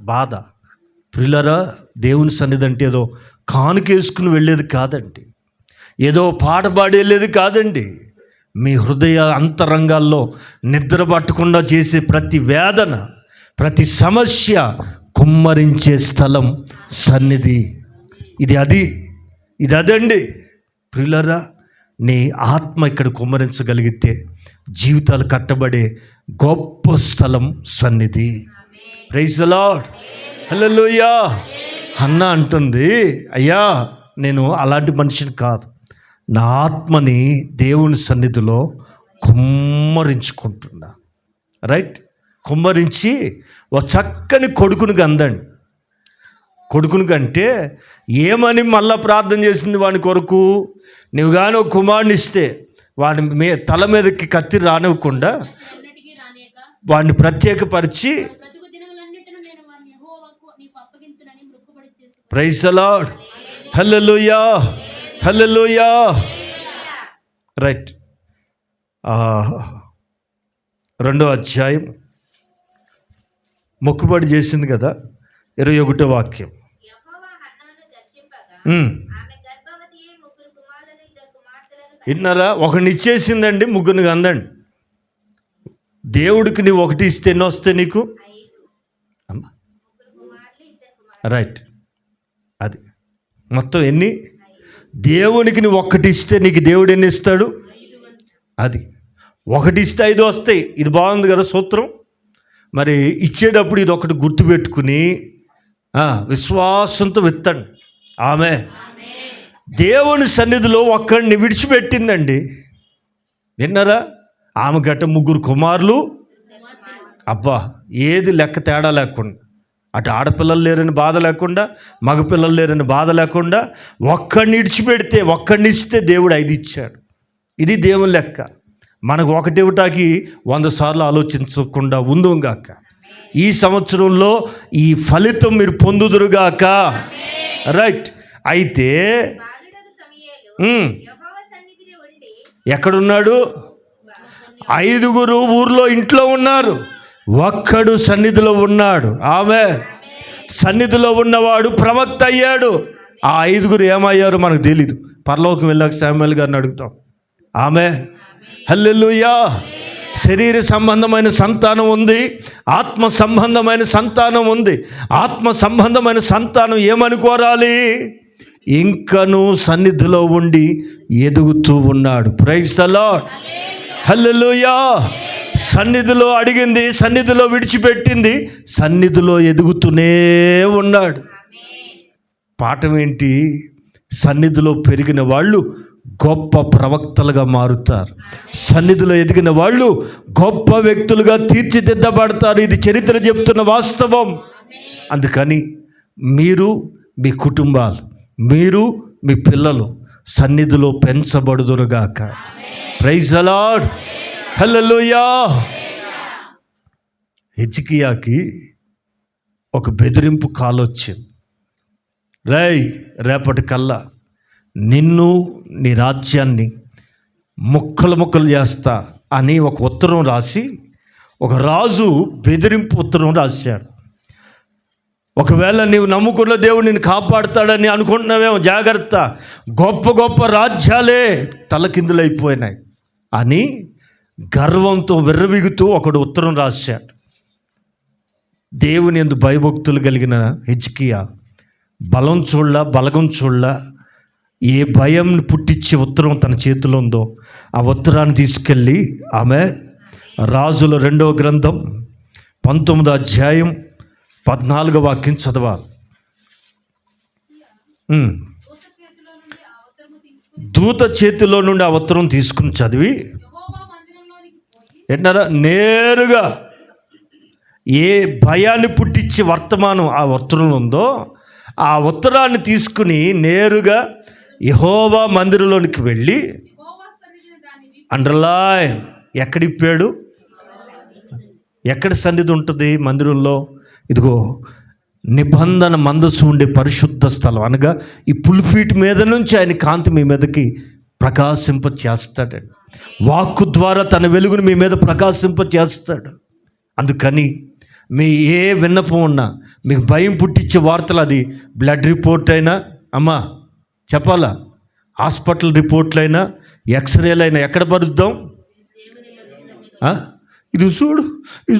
బాధ, ప్రియులారా, దేవుని సన్నిధి అంటే ఏదో కానుకేసుకుని వెళ్ళేది కాదండి, ఏదో పాట పాడి వెళ్ళేది కాదండి. మీ హృదయ అంతరంగాల్లో నిద్ర పట్టకుండా చేసే ప్రతి వేదన, ప్రతి సమస్య కుమ్మరించే స్థలం సన్నిధి. ఇది అదండి ప్రియులారా. నీ ఆత్మ ఇక్కడ కుమ్మరించగలిగితే జీవితాలు కట్టబడే గొప్ప స్థలం సన్నిధి. Praise the lord. హల్లెలూయా. హన్న అంటుంది, అయ్యా నేను అలాంటి మనిషిని కాదు, నా ఆత్మని దేవుని సన్నిధిలో కుమ్మరించుకుంటున్నా. రైట్. కుమ్మరించి ఓ చక్కని కొడుకుని కందండి. కొడుకుని కంటే ఏమని మళ్ళా ప్రార్థన చేసింది వాని కొరకు, నువ్వు కానీ ఒక కుమారుని ఇస్తే వాడి తల మీదకి కత్తి రానివ్వకుండా వాడిని ప్రత్యేకపరిచి, ప్రైజ్ ది లార్డ్. హల్లెలూయా, హల్లెలూయా. రైట్. 2వ అధ్యాయం మొక్కుబడి చేసింది కదా, 21వ వాక్యం. విన్నారా? ఒకడిని ఇచ్చేసిందండి, ముగ్గురిని అందండి. దేవుడికి నీవు ఒకటి ఇస్తే ఎన్ని వస్తాయి నీకు? అమ్మా రైట్. అది మొత్తం ఎన్ని? దేవునికి నువ్వు ఒక్కటి ఇస్తే నీకు దేవుడు ఎన్ని ఇస్తాడు? అది ఒకటి ఇస్తే 5 వస్తాయి. ఇది బాగుంది కదా సూత్రం. మరి ఇచ్చేటప్పుడు ఇది ఒకటి గుర్తుపెట్టుకుని విశ్వాసంతో విత్తండి. ఆమె దేవుని సన్నిధిలో ఒక్కడిని విడిచిపెట్టిందండి. విన్నారా? ఆమె గట్ట 3 కుమారులు. అబ్బా, ఏది లెక్క తేడా లేకుండా, అటు ఆడపిల్లలు లేరని బాధ లేకుండా, మగపిల్లలు లేరని బాధ లేకుండా, ఒక్కడిని విడిచిపెడితే, ఒక్కడిని ఇస్తే దేవుడు 5 ఇచ్చాడు. ఇది దేవుని లెక్క. మనకు ఒకటి ఇవ్వటానికి 100 సార్లు ఆలోచించకుండా ఉందుగాక. ఈ సంవత్సరంలో ఈ ఫలితం మీరు పొందుదురుగాక. రైట్. అయితే బాలుడగు సమూయేలు యెహోవా సన్నిధిని ఉండి ఎక్కడున్నాడు? 5 ఊర్లో ఇంట్లో ఉన్నారు, ఒక్కడు సన్నిధిలో ఉన్నాడు. ఆమె సన్నిధిలో ఉన్నవాడు ప్రవక్త అయ్యాడు. ఆ 5 ఏమయ్యారో మనకు తెలీదు. పరలోకం వెళ్ళాక శామ్యూయల్ గారిని అడుగుతాం. ఆమె హల్లెలూయా. శరీర సంబంధమైన సంతానం ఉంది, ఆత్మ సంబంధమైన సంతానం ఉంది. ఆత్మ సంబంధమైన సంతానం ఏమని కోరాలి? ఇంకను సన్నిధిలో ఉండి ఎదుగుతూ ఉన్నాడు. Praise the lord. హల్లెలూయా. సన్నిధిలో అడిగింది, సన్నిధిలో విడిచిపెట్టింది, సన్నిధిలో ఎదుగుతూనే ఉన్నాడు. పాఠం ఏంటి? సన్నిధిలో పెరిగిన వాళ్ళు గొప్ప ప్రవక్తలుగా మారుతారు. సన్నిధిలో ఎదిగిన వాళ్ళు గొప్ప వ్యక్తులుగా తీర్చిదిద్దబడతారు. ఇది చరిత్ర చెప్తున్న వాస్తవం. అందుకని మీరు, మీ కుటుంబాలు, మీరు, మీ పిల్లలు సన్నిధిలో పెంచబడుదురుగాక. Praise the lord. హల్లెలూయా. హిజ్కియాకి ఒక బెదిరింపు కాల్ వచ్చింది. రేపటి కల్లా నిన్ను, నీ రాజ్యాన్ని ముక్కలు ముక్కలు చేస్తా అని ఒక ఉత్తరం రాసి, ఒక రాజు బెదిరింపు ఉత్తరం రాశాడు. ఒకవేళ నీవు నమ్ముకున్న దేవుడు నిన్ను కాపాడుతాడని అనుకుంటున్నావేమో, జాగ్రత్త, గొప్ప గొప్ప రాజ్యాలే తలకిందులైపోయినాయి అని గర్వంతో విర్రవీగుతూ ఒకడు ఉత్తరం రాశాడు. దేవుని యందు భయభక్తులు కలిగిన హిజ్కియా బలం బలగం చూడలా, ఏ భయం పుట్టించే ఉత్తరం తన చేతిలో ఉందో ఆ ఉత్తరాన్ని తీసుకెళ్ళి ఆమె రాజుల 2వ గ్రంథం 19వ అధ్యాయం 14వ వాక్యం చదవాలి. దూత చేతిలో నుండి ఆ ఉత్తరం తీసుకుని చదివి ఏంటారా, నేరుగా ఏ భయాన్ని పుట్టించే వర్తమానం ఆ ఉత్తరంలో ఉందో ఆ ఉత్తరాన్ని తీసుకుని నేరుగా యెహోవా మందిరంలోనికి వెళ్ళి, అండర్లైన్, ఎక్కడిప్పాడు? ఎక్కడ సన్నిధి ఉంటుంది మందిరంలో? ఇదిగో నిబంధన మందసు ఉండే పరిశుద్ధ స్థలం, అనగా ఈ పుల్ఫీట్ మీద నుంచి ఆయన కాంతి మీ మీదకి ప్రకాశింప చేస్తాడండి. వాక్కు ద్వారా తన వెలుగును మీ మీద ప్రకాశింప చేస్తాడు. అందుకని మీ ఏ విన్నపం ఉన్నా, మీకు భయం పుట్టించే వార్తలు, అది బ్లడ్ రిపోర్ట్ అయినా, అమ్మా చెప్పాలా, హాస్పిటల్ రిపోర్ట్లైనా, ఎక్స్రేలైనా ఎక్కడ పరుద్దాం? ఇది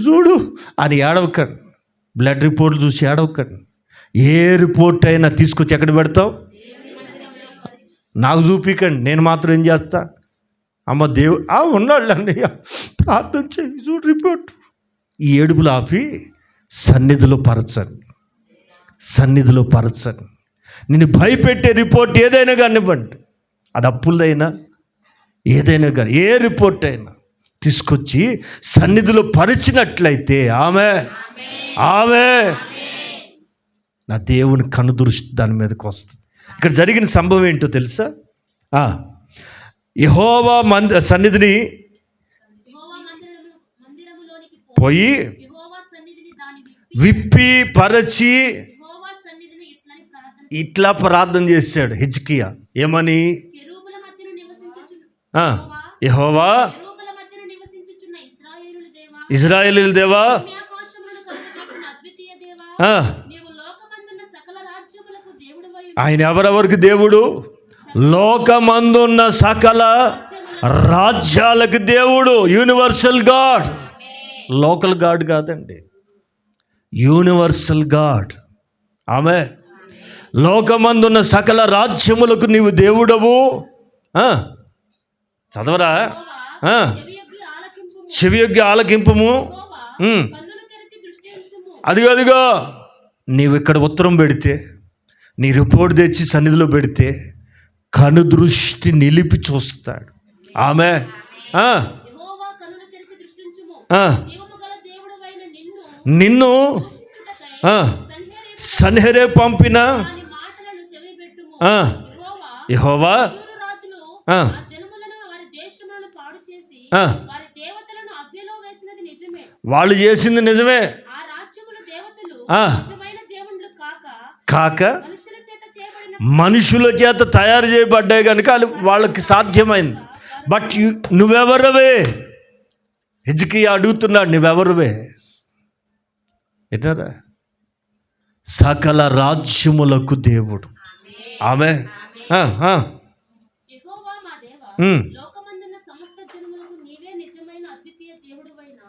చూడు అని ఏడవకండి. బ్లడ్ రిపోర్ట్లు చూసి ఏడవకండి. ఏ రిపోర్ట్ అయినా తీసుకొచ్చి ఎక్కడ పెడతాం? నాకు చూపికండి, నేను మాత్రం ఏం చేస్తా? అమ్మ దేవుడు ఉన్నాళ్ళండి, ప్రార్థన చేయి, చూడు రిపోర్ట్. ఈ ఏడుపులు ఆపి సన్నిధిలో పరచండి. నిన్ను భయపెట్టే రిపోర్ట్ ఏదైనా కానివ్వండి, అది అప్పులైనా ఏదైనా కానీ, ఏ రిపోర్ట్ అయినా తీసుకొచ్చి సన్నిధిలో పరిచినట్లయితే ఆమె నా దేవుని కనుదృష్టి దాని మీదకి వస్తుంది. ఇక్కడ జరిగిన సంభవం ఏంటో తెలుసా? యెహోవా సన్నిధిని పోయి విప్పి పరచి ఇట్లా ప్రార్థన చేశాడు హిజ్కియా. ఏమని? యెహోవా ఇశ్రాయేలీయుల దేవా, ఆయన ఎవరెవరికి దేవుడు? లోకమందున్న సకల రాజ్యాలకు దేవుడు. యూనివర్సల్ గాడ్, లోకల్ గాడ్ కాదండి, యూనివర్సల్ గాడ్. ఆమె లోకమందున్న సకల రాజ్యములకు నీవు దేవుడవు. చదవరా? చెవియొగ్గి ఆలకింపుము. అదిగో నీవు ఇక్కడ ఉత్తరం పెడితే, నీ రిపోర్ట్ తెచ్చి సన్నిధిలో పెడితే, కనుదృష్టి నిలిపి చూస్తాడు. ఆమె యెహోవా కన్నులు తెరిచి దృష్టించుము. జీవము గల దేవుడవైన నిన్ను దూషించుటకై సన్హెరే పంపిన వాని మాటలను చెవిపెట్టుము. యెహోవా అష్షూరు రాజులు ఆ జనములను వారి దేశములను పాడు చేసి వారి దేవతలను అగ్నిలో వేసినది నిజమే. వాళ్ళు చేసింది నిజమే. ఆ రాజ్యముల దేవతలు ఆ. నిజమైన దేవుళ్ళు కాక మనుషుల చేత చేయబడిన మనుషుల చేత తయారు చేయబడ్డాయి కనుక వాళ్ళకి సాధ్యమైంది. బట్ నువ్వెవరవే? హిజ్కియా అడుగుతున్నాడు, నువ్వెవరువే? ఎటారా? సకల రాజ్యములకు దేవుడు. ఆమె యెహోవా మా దేవా, లోకమందున్న సమస్త జనములకు నీవే నిజమైన అద్వితీయ దేవుడవైన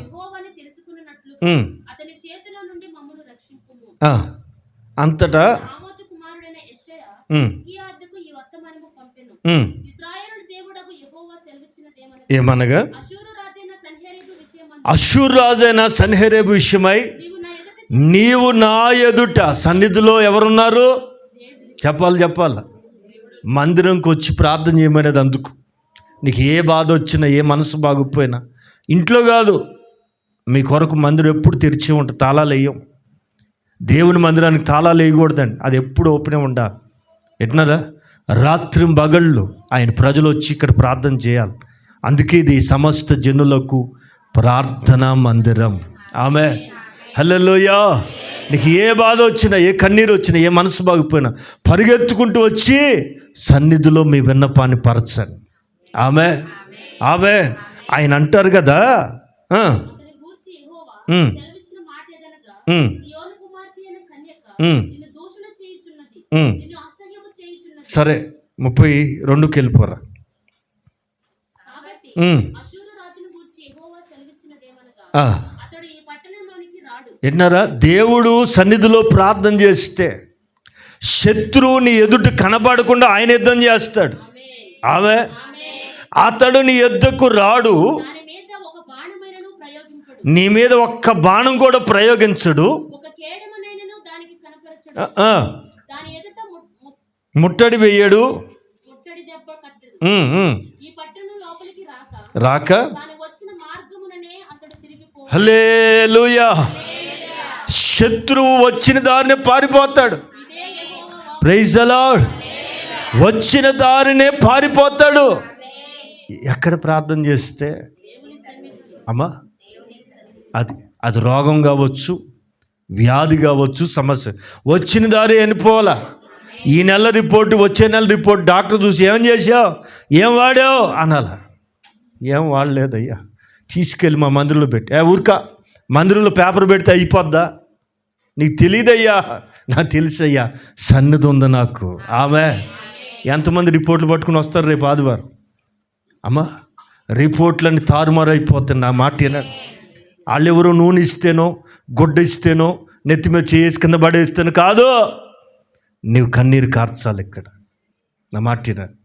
యెహోవాని తెలుసుకున్నట్లు అతని చేతిలో నుండి మమ్మల్ని రక్షించుము. అంతటా ఆమోజు కుమారుడైన యెషయా హిజ్కియా వద్దకు ఈ వర్తమానము పంపెను. ఇశ్రాయేలు దేవుడగు యెహోవా ఏమనగా అష్షూరు రాజైన సన్హెరీబు విషయమందు అష్షూరు రాజైన సన్హెరీబు విషయమై నీవు నా ఎదుట నీవు నా ఎదుట సన్నిధిలో ఎవరున్నారు? చెప్పాలి. మందిరంకి వచ్చి ప్రార్థన చేయమనేది అందుకు. నీకు ఏ బాధ వచ్చినా, ఏ మనసు బాగుపోయినా ఇంట్లో కాదు, మీ కొరకు మందిరం ఎప్పుడు తెరిచి ఉంటుంది. తాళాలు వేయం. దేవుని మందిరానికి తాళాలు వేయకూడదండి, అది ఎప్పుడు ఓపెనే ఉండాలి. ఎట్నారా? రాత్రి పగళ్ళు ఆయన ప్రజలు వచ్చి ఇక్కడ ప్రార్థన చేయాలి. అందుకే ఇది సమస్త జనులకు ప్రార్థనా మందిరం. ఆమె హల్లెలూయా. నీకు ఏ బాధ వచ్చినా, ఏ కన్నీరు వచ్చినా, ఏ మనసు బాగుపోయినా పరిగెత్తుకుంటూ వచ్చి సన్నిధిలో మీ విన్నపాన్ని పరచండి. ఆమె ఆయన అంటారు కదా, అతని గూర్చి యెహోవా సెలవిచ్చిన మాట ఏదనగా, సీయోను కుమార్తె అయిన కన్యక నిన్ను దూషణ చేయుచున్నది, నిన్ను అసహ్యము చేయుచున్నది. సరే 32కి వెళ్ళిపోరా. కాబట్టి అష్షూరు రాజును గూర్చి యెహోవా సెలవిచ్చినదేమనగా, అతడు ఈ పట్టణంలోనికి రాడు. ఎన్నారా? దేవుడు సన్నిధిలో ప్రార్థన చేస్తే శత్రువుని ఎదుట కనబడకుండా ఆయన యుద్ధం చేస్తాడు. ఆమె అతడు నీ యుద్ధకు రాడు, దాని మీద ఒక బాణమైనను ప్రయోగింపడు, నీ మీద ఒక్క బాణం కూడా ప్రయోగించడు, ఒక కేడమునైనను దానికి కనపరచడు, దాని ఎదుట ముట్టడి వేయడు, ముట్టడి దెబ్బ కట్టడు. ఈ పట్టణం లోపలికి రాక తాను వచ్చిన మార్గముననే అతడు తిరిగిపోడు. హల్లెలూయా. శత్రువు వచ్చిన దారినే పారిపోతాడు. ఇదే యెహోవా ప్రైజ్ ది లార్డ్. వచ్చిన దారినే పారిపోతాడు. ఎక్కడ ప్రార్థన చేస్తే అమ్మా, అది రోగం కావచ్చు, వ్యాధి కావచ్చు, సమస్య వచ్చిన దారి వెళ్ళిపోవాలా. ఈ నెల రిపోర్టు, వచ్చే నెల రిపోర్ట్ డాక్టర్ చూసి ఏం చేసావు, ఏం వాడావు అనాలా. ఏం వాడలేదయ్యా, తీసుకెళ్ళి మా మందిరంలో పెట్టి. ఊరిక మందిరంలో పేపర్ పెడితే అయిపోద్దా? నీకు తెలియదయ్యా. నాకు తెలుసయ్యా, సన్నిధి ఉంది నాకు. ఆమె ఎంతమంది రిపోర్ట్లు పట్టుకుని వస్తారు రేపు ఆదివారం? అమ్మా, రిపోర్ట్లన్నీ తారుమారు అయిపోతాయి. నా మాట వినండి. వాళ్ళు ఎవరో నూనె ఇస్తేనో, గుడ్డ ఇస్తేనో, నెత్తి మీద చేసి కింద పడేస్తేనో కాదు, నీవు కన్నీరు కార్చాలి. ఇక్కడ నా మాట వినండి.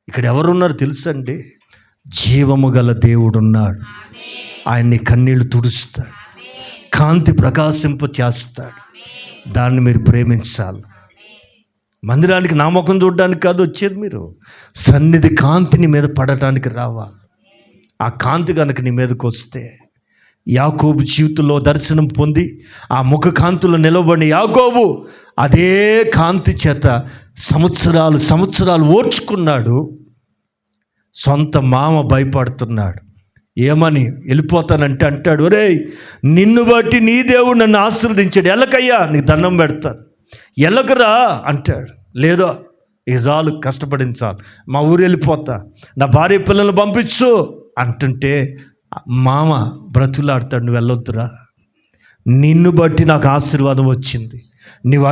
ఇక్కడ ఎవరున్నారు తెలుసండి? జీవము గల దేవుడు ఉన్నాడు. ఆయన్ని కన్నీళ్లు తుడుస్తాడు, కాంతి ప్రకాశింప చేస్తాడు. దాన్ని మీరు ప్రేమించాలి. మందిరానికి నా ముఖం చూడడానికి కాదు వచ్చేది, మీరు సన్నిధి కాంతిని మీద పడటానికి రావాలి. ఆ కాంతి కనుక నీ మీదకి వస్తే, యాకోబు జీవితంలో దర్శనం పొంది ఆ ముఖ కాంతిలో నిలబడిన యాకోబు అదే కాంతి చేత సంవత్సరాలు ఓర్చుకున్నాడు. సొంత మామ భయపడుతున్నాడు. ఏమని వెళ్ళిపోతానంటే అంటాడు, ఒరేయ్ నిన్ను బట్టి నీ దేవుడు నన్ను ఆశీర్వదించాడు, ఎల్లకయ్యా నీకు దండం పెడతాను, ఎల్లకరా అంటాడు. లేదో ఇక చాలు, కష్టపడించాలి, మా ఊరు వెళ్ళిపోతా, నా భార్య పిల్లల్ని పంపించు అంటుంటే మామ బ్రతులాడతాడు, నువ్వు వెళ్ళొద్దురా, నిన్ను బట్టి నాకు ఆశీర్వాదం వచ్చింది, నువ్వు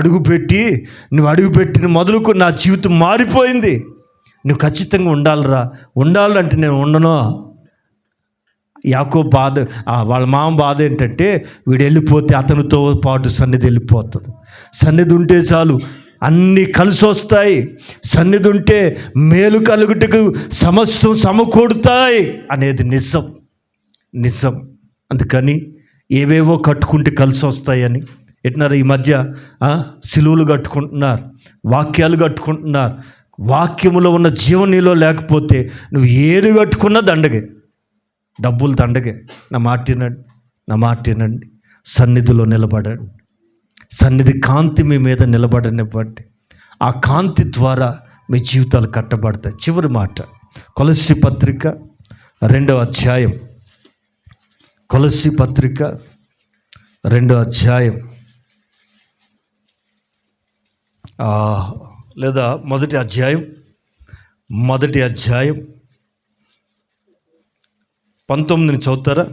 అడుగుపెట్టిన మొదలుకు నా జీవితం మారిపోయింది, నువ్వు ఖచ్చితంగా ఉండాలంటే నేను ఉండను. యాకోబు బాధ, వాళ్ళ మామ బాధ ఏంటంటే వీడు వెళ్ళిపోతే అతనితో పాటు సన్నిధి వెళ్ళిపోతుంది. సన్నిధి ఉంటే చాలు అన్నీ కలిసి వస్తాయి. సన్నిధి ఉంటే మేలు కలుగుటకు సమస్తం సమకూడుతాయి అనేది నిజం. అందుకని ఏవేవో కట్టుకుంటే కలిసి వస్తాయని ఎట్నారు ఈ మధ్య సిలువలు కట్టుకుంటున్నారు, వాక్యాలు కట్టుకుంటున్నారు, వాక్యములో ఉన్న జీవం నీలో లేకపోతే నువ్వు ఏది కట్టుకున్నా దండగే, డబ్బులు దండగే. నా మాట వినండి. సన్నిధిలో నిలబడండి. సన్నిధి కాంతి మీ మీద నిలబడనివ్వండి. ఆ కాంతి ద్వారా మీ జీవితాలు కట్టబడతాయి. చివరి మాట, కొలస్సీ పత్రిక 2వ అధ్యాయం. కొలస్సీ పత్రిక 2వ అధ్యాయం లేదా మొదటి అధ్యాయం 19 చదువుతారా?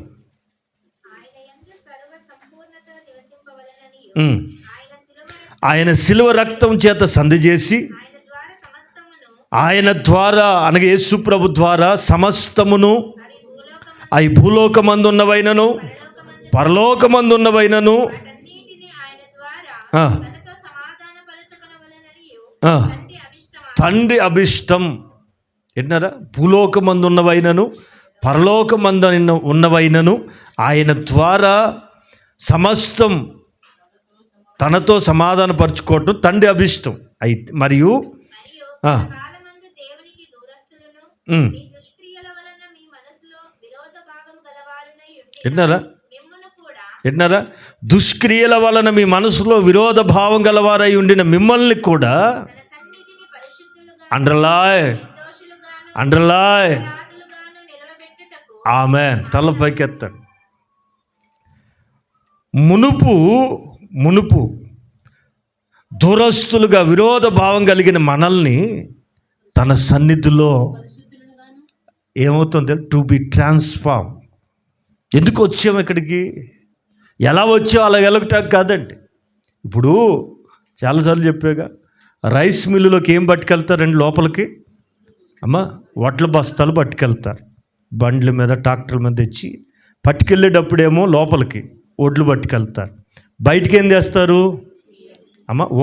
ఆయన శిలువ రక్తం చేత సంధి చేసి ఆయన ద్వారా అనగా యేసు ప్రభు ద్వారా సమస్తమును అవి భూలోకమందున్నవైనను పరలోకమందున్నవైనను తండ్రి అభిష్టం. ఏంటన్నారా? భూలోకమందున్నవైనను పరలోకమందు ఉన్నవైనను ఆయన ద్వారా సమస్తం తనతో సమాధానపరచుకోవటం తండ్రి అభిష్టం. అయితే మరియు విన్నారా? దుష్క్రియల వలన మీ మనసులో విరోధ భావం గలవారై ఉండిన మిమ్మల్ని కూడా అండర్లాయ్ ఆమేన్. తల పైకెత్తండి. మునుపు దూరస్తులుగా విరోధ భావం కలిగిన మనల్ని తన సన్నిధిలో ఏమవుతుంది? To be transform. ఎందుకు వచ్చాము ఇక్కడికి? ఎలా వచ్చావు అలా వెలగటం కాదండి. ఇప్పుడు చాలాసార్లు చెప్పాగా, రైస్ మిల్లులోకి ఏం పట్టుకెళ్తారండి లోపలికి? వడ్ల బస్తాలు పట్టుకెళ్తారు. బండ్ల మీద ట్రాక్టర్ల మీద తెచ్చి పట్టుకెళ్ళేటప్పుడేమో లోపలికి ఒడ్లు పట్టుకెళ్తారు. బయటికి ఏం చేస్తారు?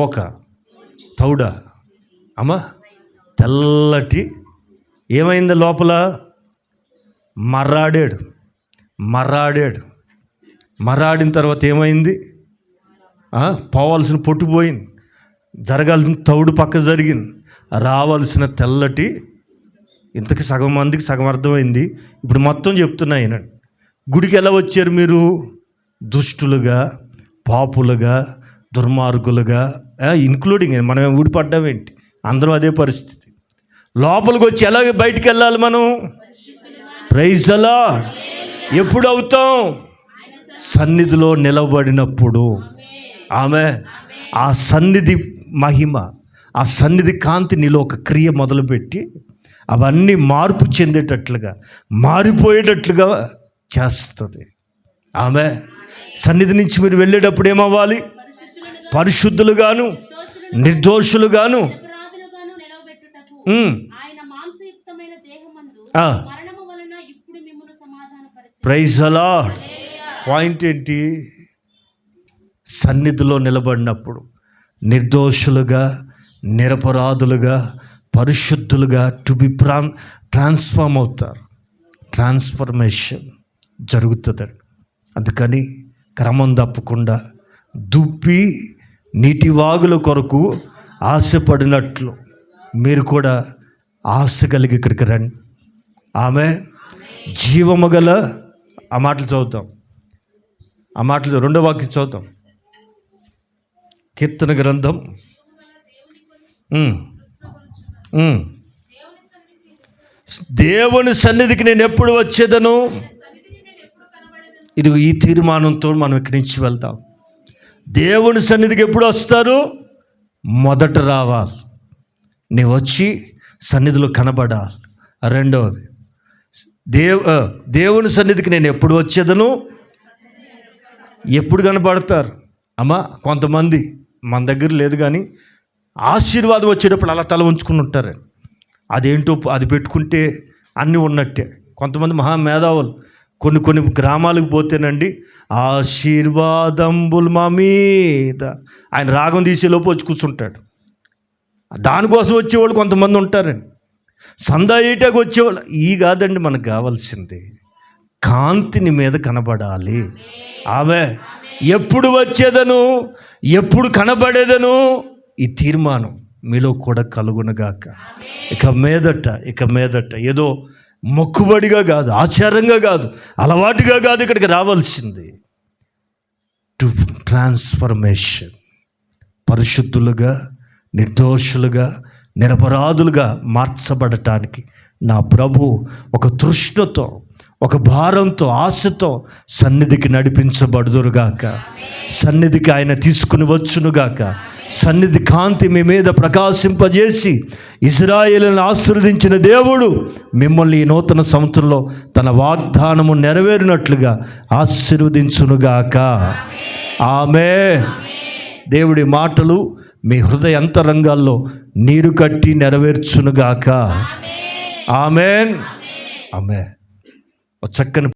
ఓక తౌడ తెల్లటి ఏమైంది లోపల? మర్రాడిన తర్వాత ఏమైంది? పోవాల్సిన పొట్టు పోయింది, జరగాల్సిన తౌడు పక్క జరిగింది, రావాల్సిన తెల్లటి. ఇంతకు సగం మందికి సగం అర్థమైంది. ఇప్పుడు మొత్తం చెప్తున్నా ఈయనండి. గుడికి ఎలా వచ్చారు మీరు? దుష్టులుగా, పాపులుగా, దుర్మార్గులుగా, ఇన్క్లూడింగ్ మనం ఊడిపడ్డాం ఏంటి? అందరూ అదే పరిస్థితి. లోపలికి వచ్చి ఎలా బయటికి వెళ్ళాలి మనం? Praise the Lord. ఎప్పుడు అవుతాం? సన్నిధిలో నిలబడినప్పుడు. ఆమేన్. ఆ సన్నిధి మహిమ, ఆ సన్నిధి కాంతి నీలో ఒక క్రియ మొదలుపెట్టి అవన్నీ మార్పు చెందేటట్లుగా, మారిపోయేటట్లుగా చేస్తుంది. ఆమేన్. సన్నిధి నుంచి మీరు వెళ్ళేటప్పుడు ఏమవ్వాలి? పరిశుద్ధులుగాను నిర్దోషులుగాను ప్రైజ్ ది లార్డ్. పాయింట్ ఏంటి? సన్నిధిలో నిలబడినప్పుడు నిర్దోషులుగా, నిరపరాధులుగా, పరిశుద్ధులుగా టు బి ట్రాన్స్ఫార్మ్ అవుతారు. ట్రాన్స్ఫర్మేషన్ జరుగుతుందండి. అందుకని క్రమం తప్పకుండా దుప్పి నీటి వాగుల కొరకు ఆశపడినట్లు మీరు కూడా ఆశ కలిగి ఇక్కడికి రండి. ఆమె జీవము గల ఆ మాటలు చదువుతాం. ఆ మాటలు 2వ వాక్యం చదువుతాం. కీర్తన గ్రంథం దేవుని సన్నిధికి నేను ఎప్పుడు వచ్చేదను. ఇది ఈ తీర్మానంతో మనం ఇక్కడి నుంచి వెళ్తాం. దేవుని సన్నిధికి ఎప్పుడు వస్తారు? మొదట రావాలి, నీవు వచ్చి సన్నిధిలో కనబడాలి. రెండవది, దేవుని సన్నిధికి నేను ఎప్పుడు వచ్చేదను. ఎప్పుడు కనబడతారు? కొంతమంది మన దగ్గర లేదు కానీ ఆశీర్వాదం వచ్చేటప్పుడు అలా తల ఉంచుకుని ఉంటారు. అదేంటో అది పెట్టుకుంటే అన్నీ ఉన్నట్టే. కొంతమంది మహామేధావులు కొన్ని గ్రామాలకు పోతేనండి, ఆశీర్వాదంబుల్ మా మీద, ఆయన రాగం తీసేలోపు వచ్చి కూర్చుంటాడు. దానికోసం వచ్చేవాళ్ళు కొంతమంది ఉంటారండి. సందా ఏటాకు వచ్చేవాళ్ళు. ఈ కాదండి మనకు కావాల్సింది, కాంతిని మీద కనబడాలి. ఆమె ఎప్పుడు వచ్చేదను, ఎప్పుడు కనబడేదను, ఈ తీర్మానం మీలో కూడా కలుగునుగాక. ఇక మీదట ఏదో మొక్కుబడిగా కాదు, ఆచారంగా కాదు, అలవాటుగా కాదు ఇక్కడికి రావాల్సింది. టు ట్రాన్స్ఫర్మేషన్, పరిశుద్ధులుగా, నిర్దోషులుగా, నిరపరాధులుగా మార్చబడటానికి నా ప్రభు ఒక తృష్ణతో, ఒక భారంతో, ఆశతో సన్నిధికి నడిపించబడుదురుగాక. సన్నిధికి ఆయన తీసుకుని వచ్చునుగాక. సన్నిధి కాంతి మీ మీద ప్రకాశింపజేసి ఇశ్రాయేలును ఆశీర్వదించిన దేవుడు మిమ్మల్ని ఈ నూతన సంవత్సరంలో తన వాగ్దానము నెరవేరినట్లుగా ఆశీర్వదించునుగాక. ఆమేన్. దేవుడి మాటలు మీ హృదయ అంతరంగాల్లో నీరు కట్టి నెరవేర్చునుగాక. ఆమేన్. ఆమేన్. చక్కని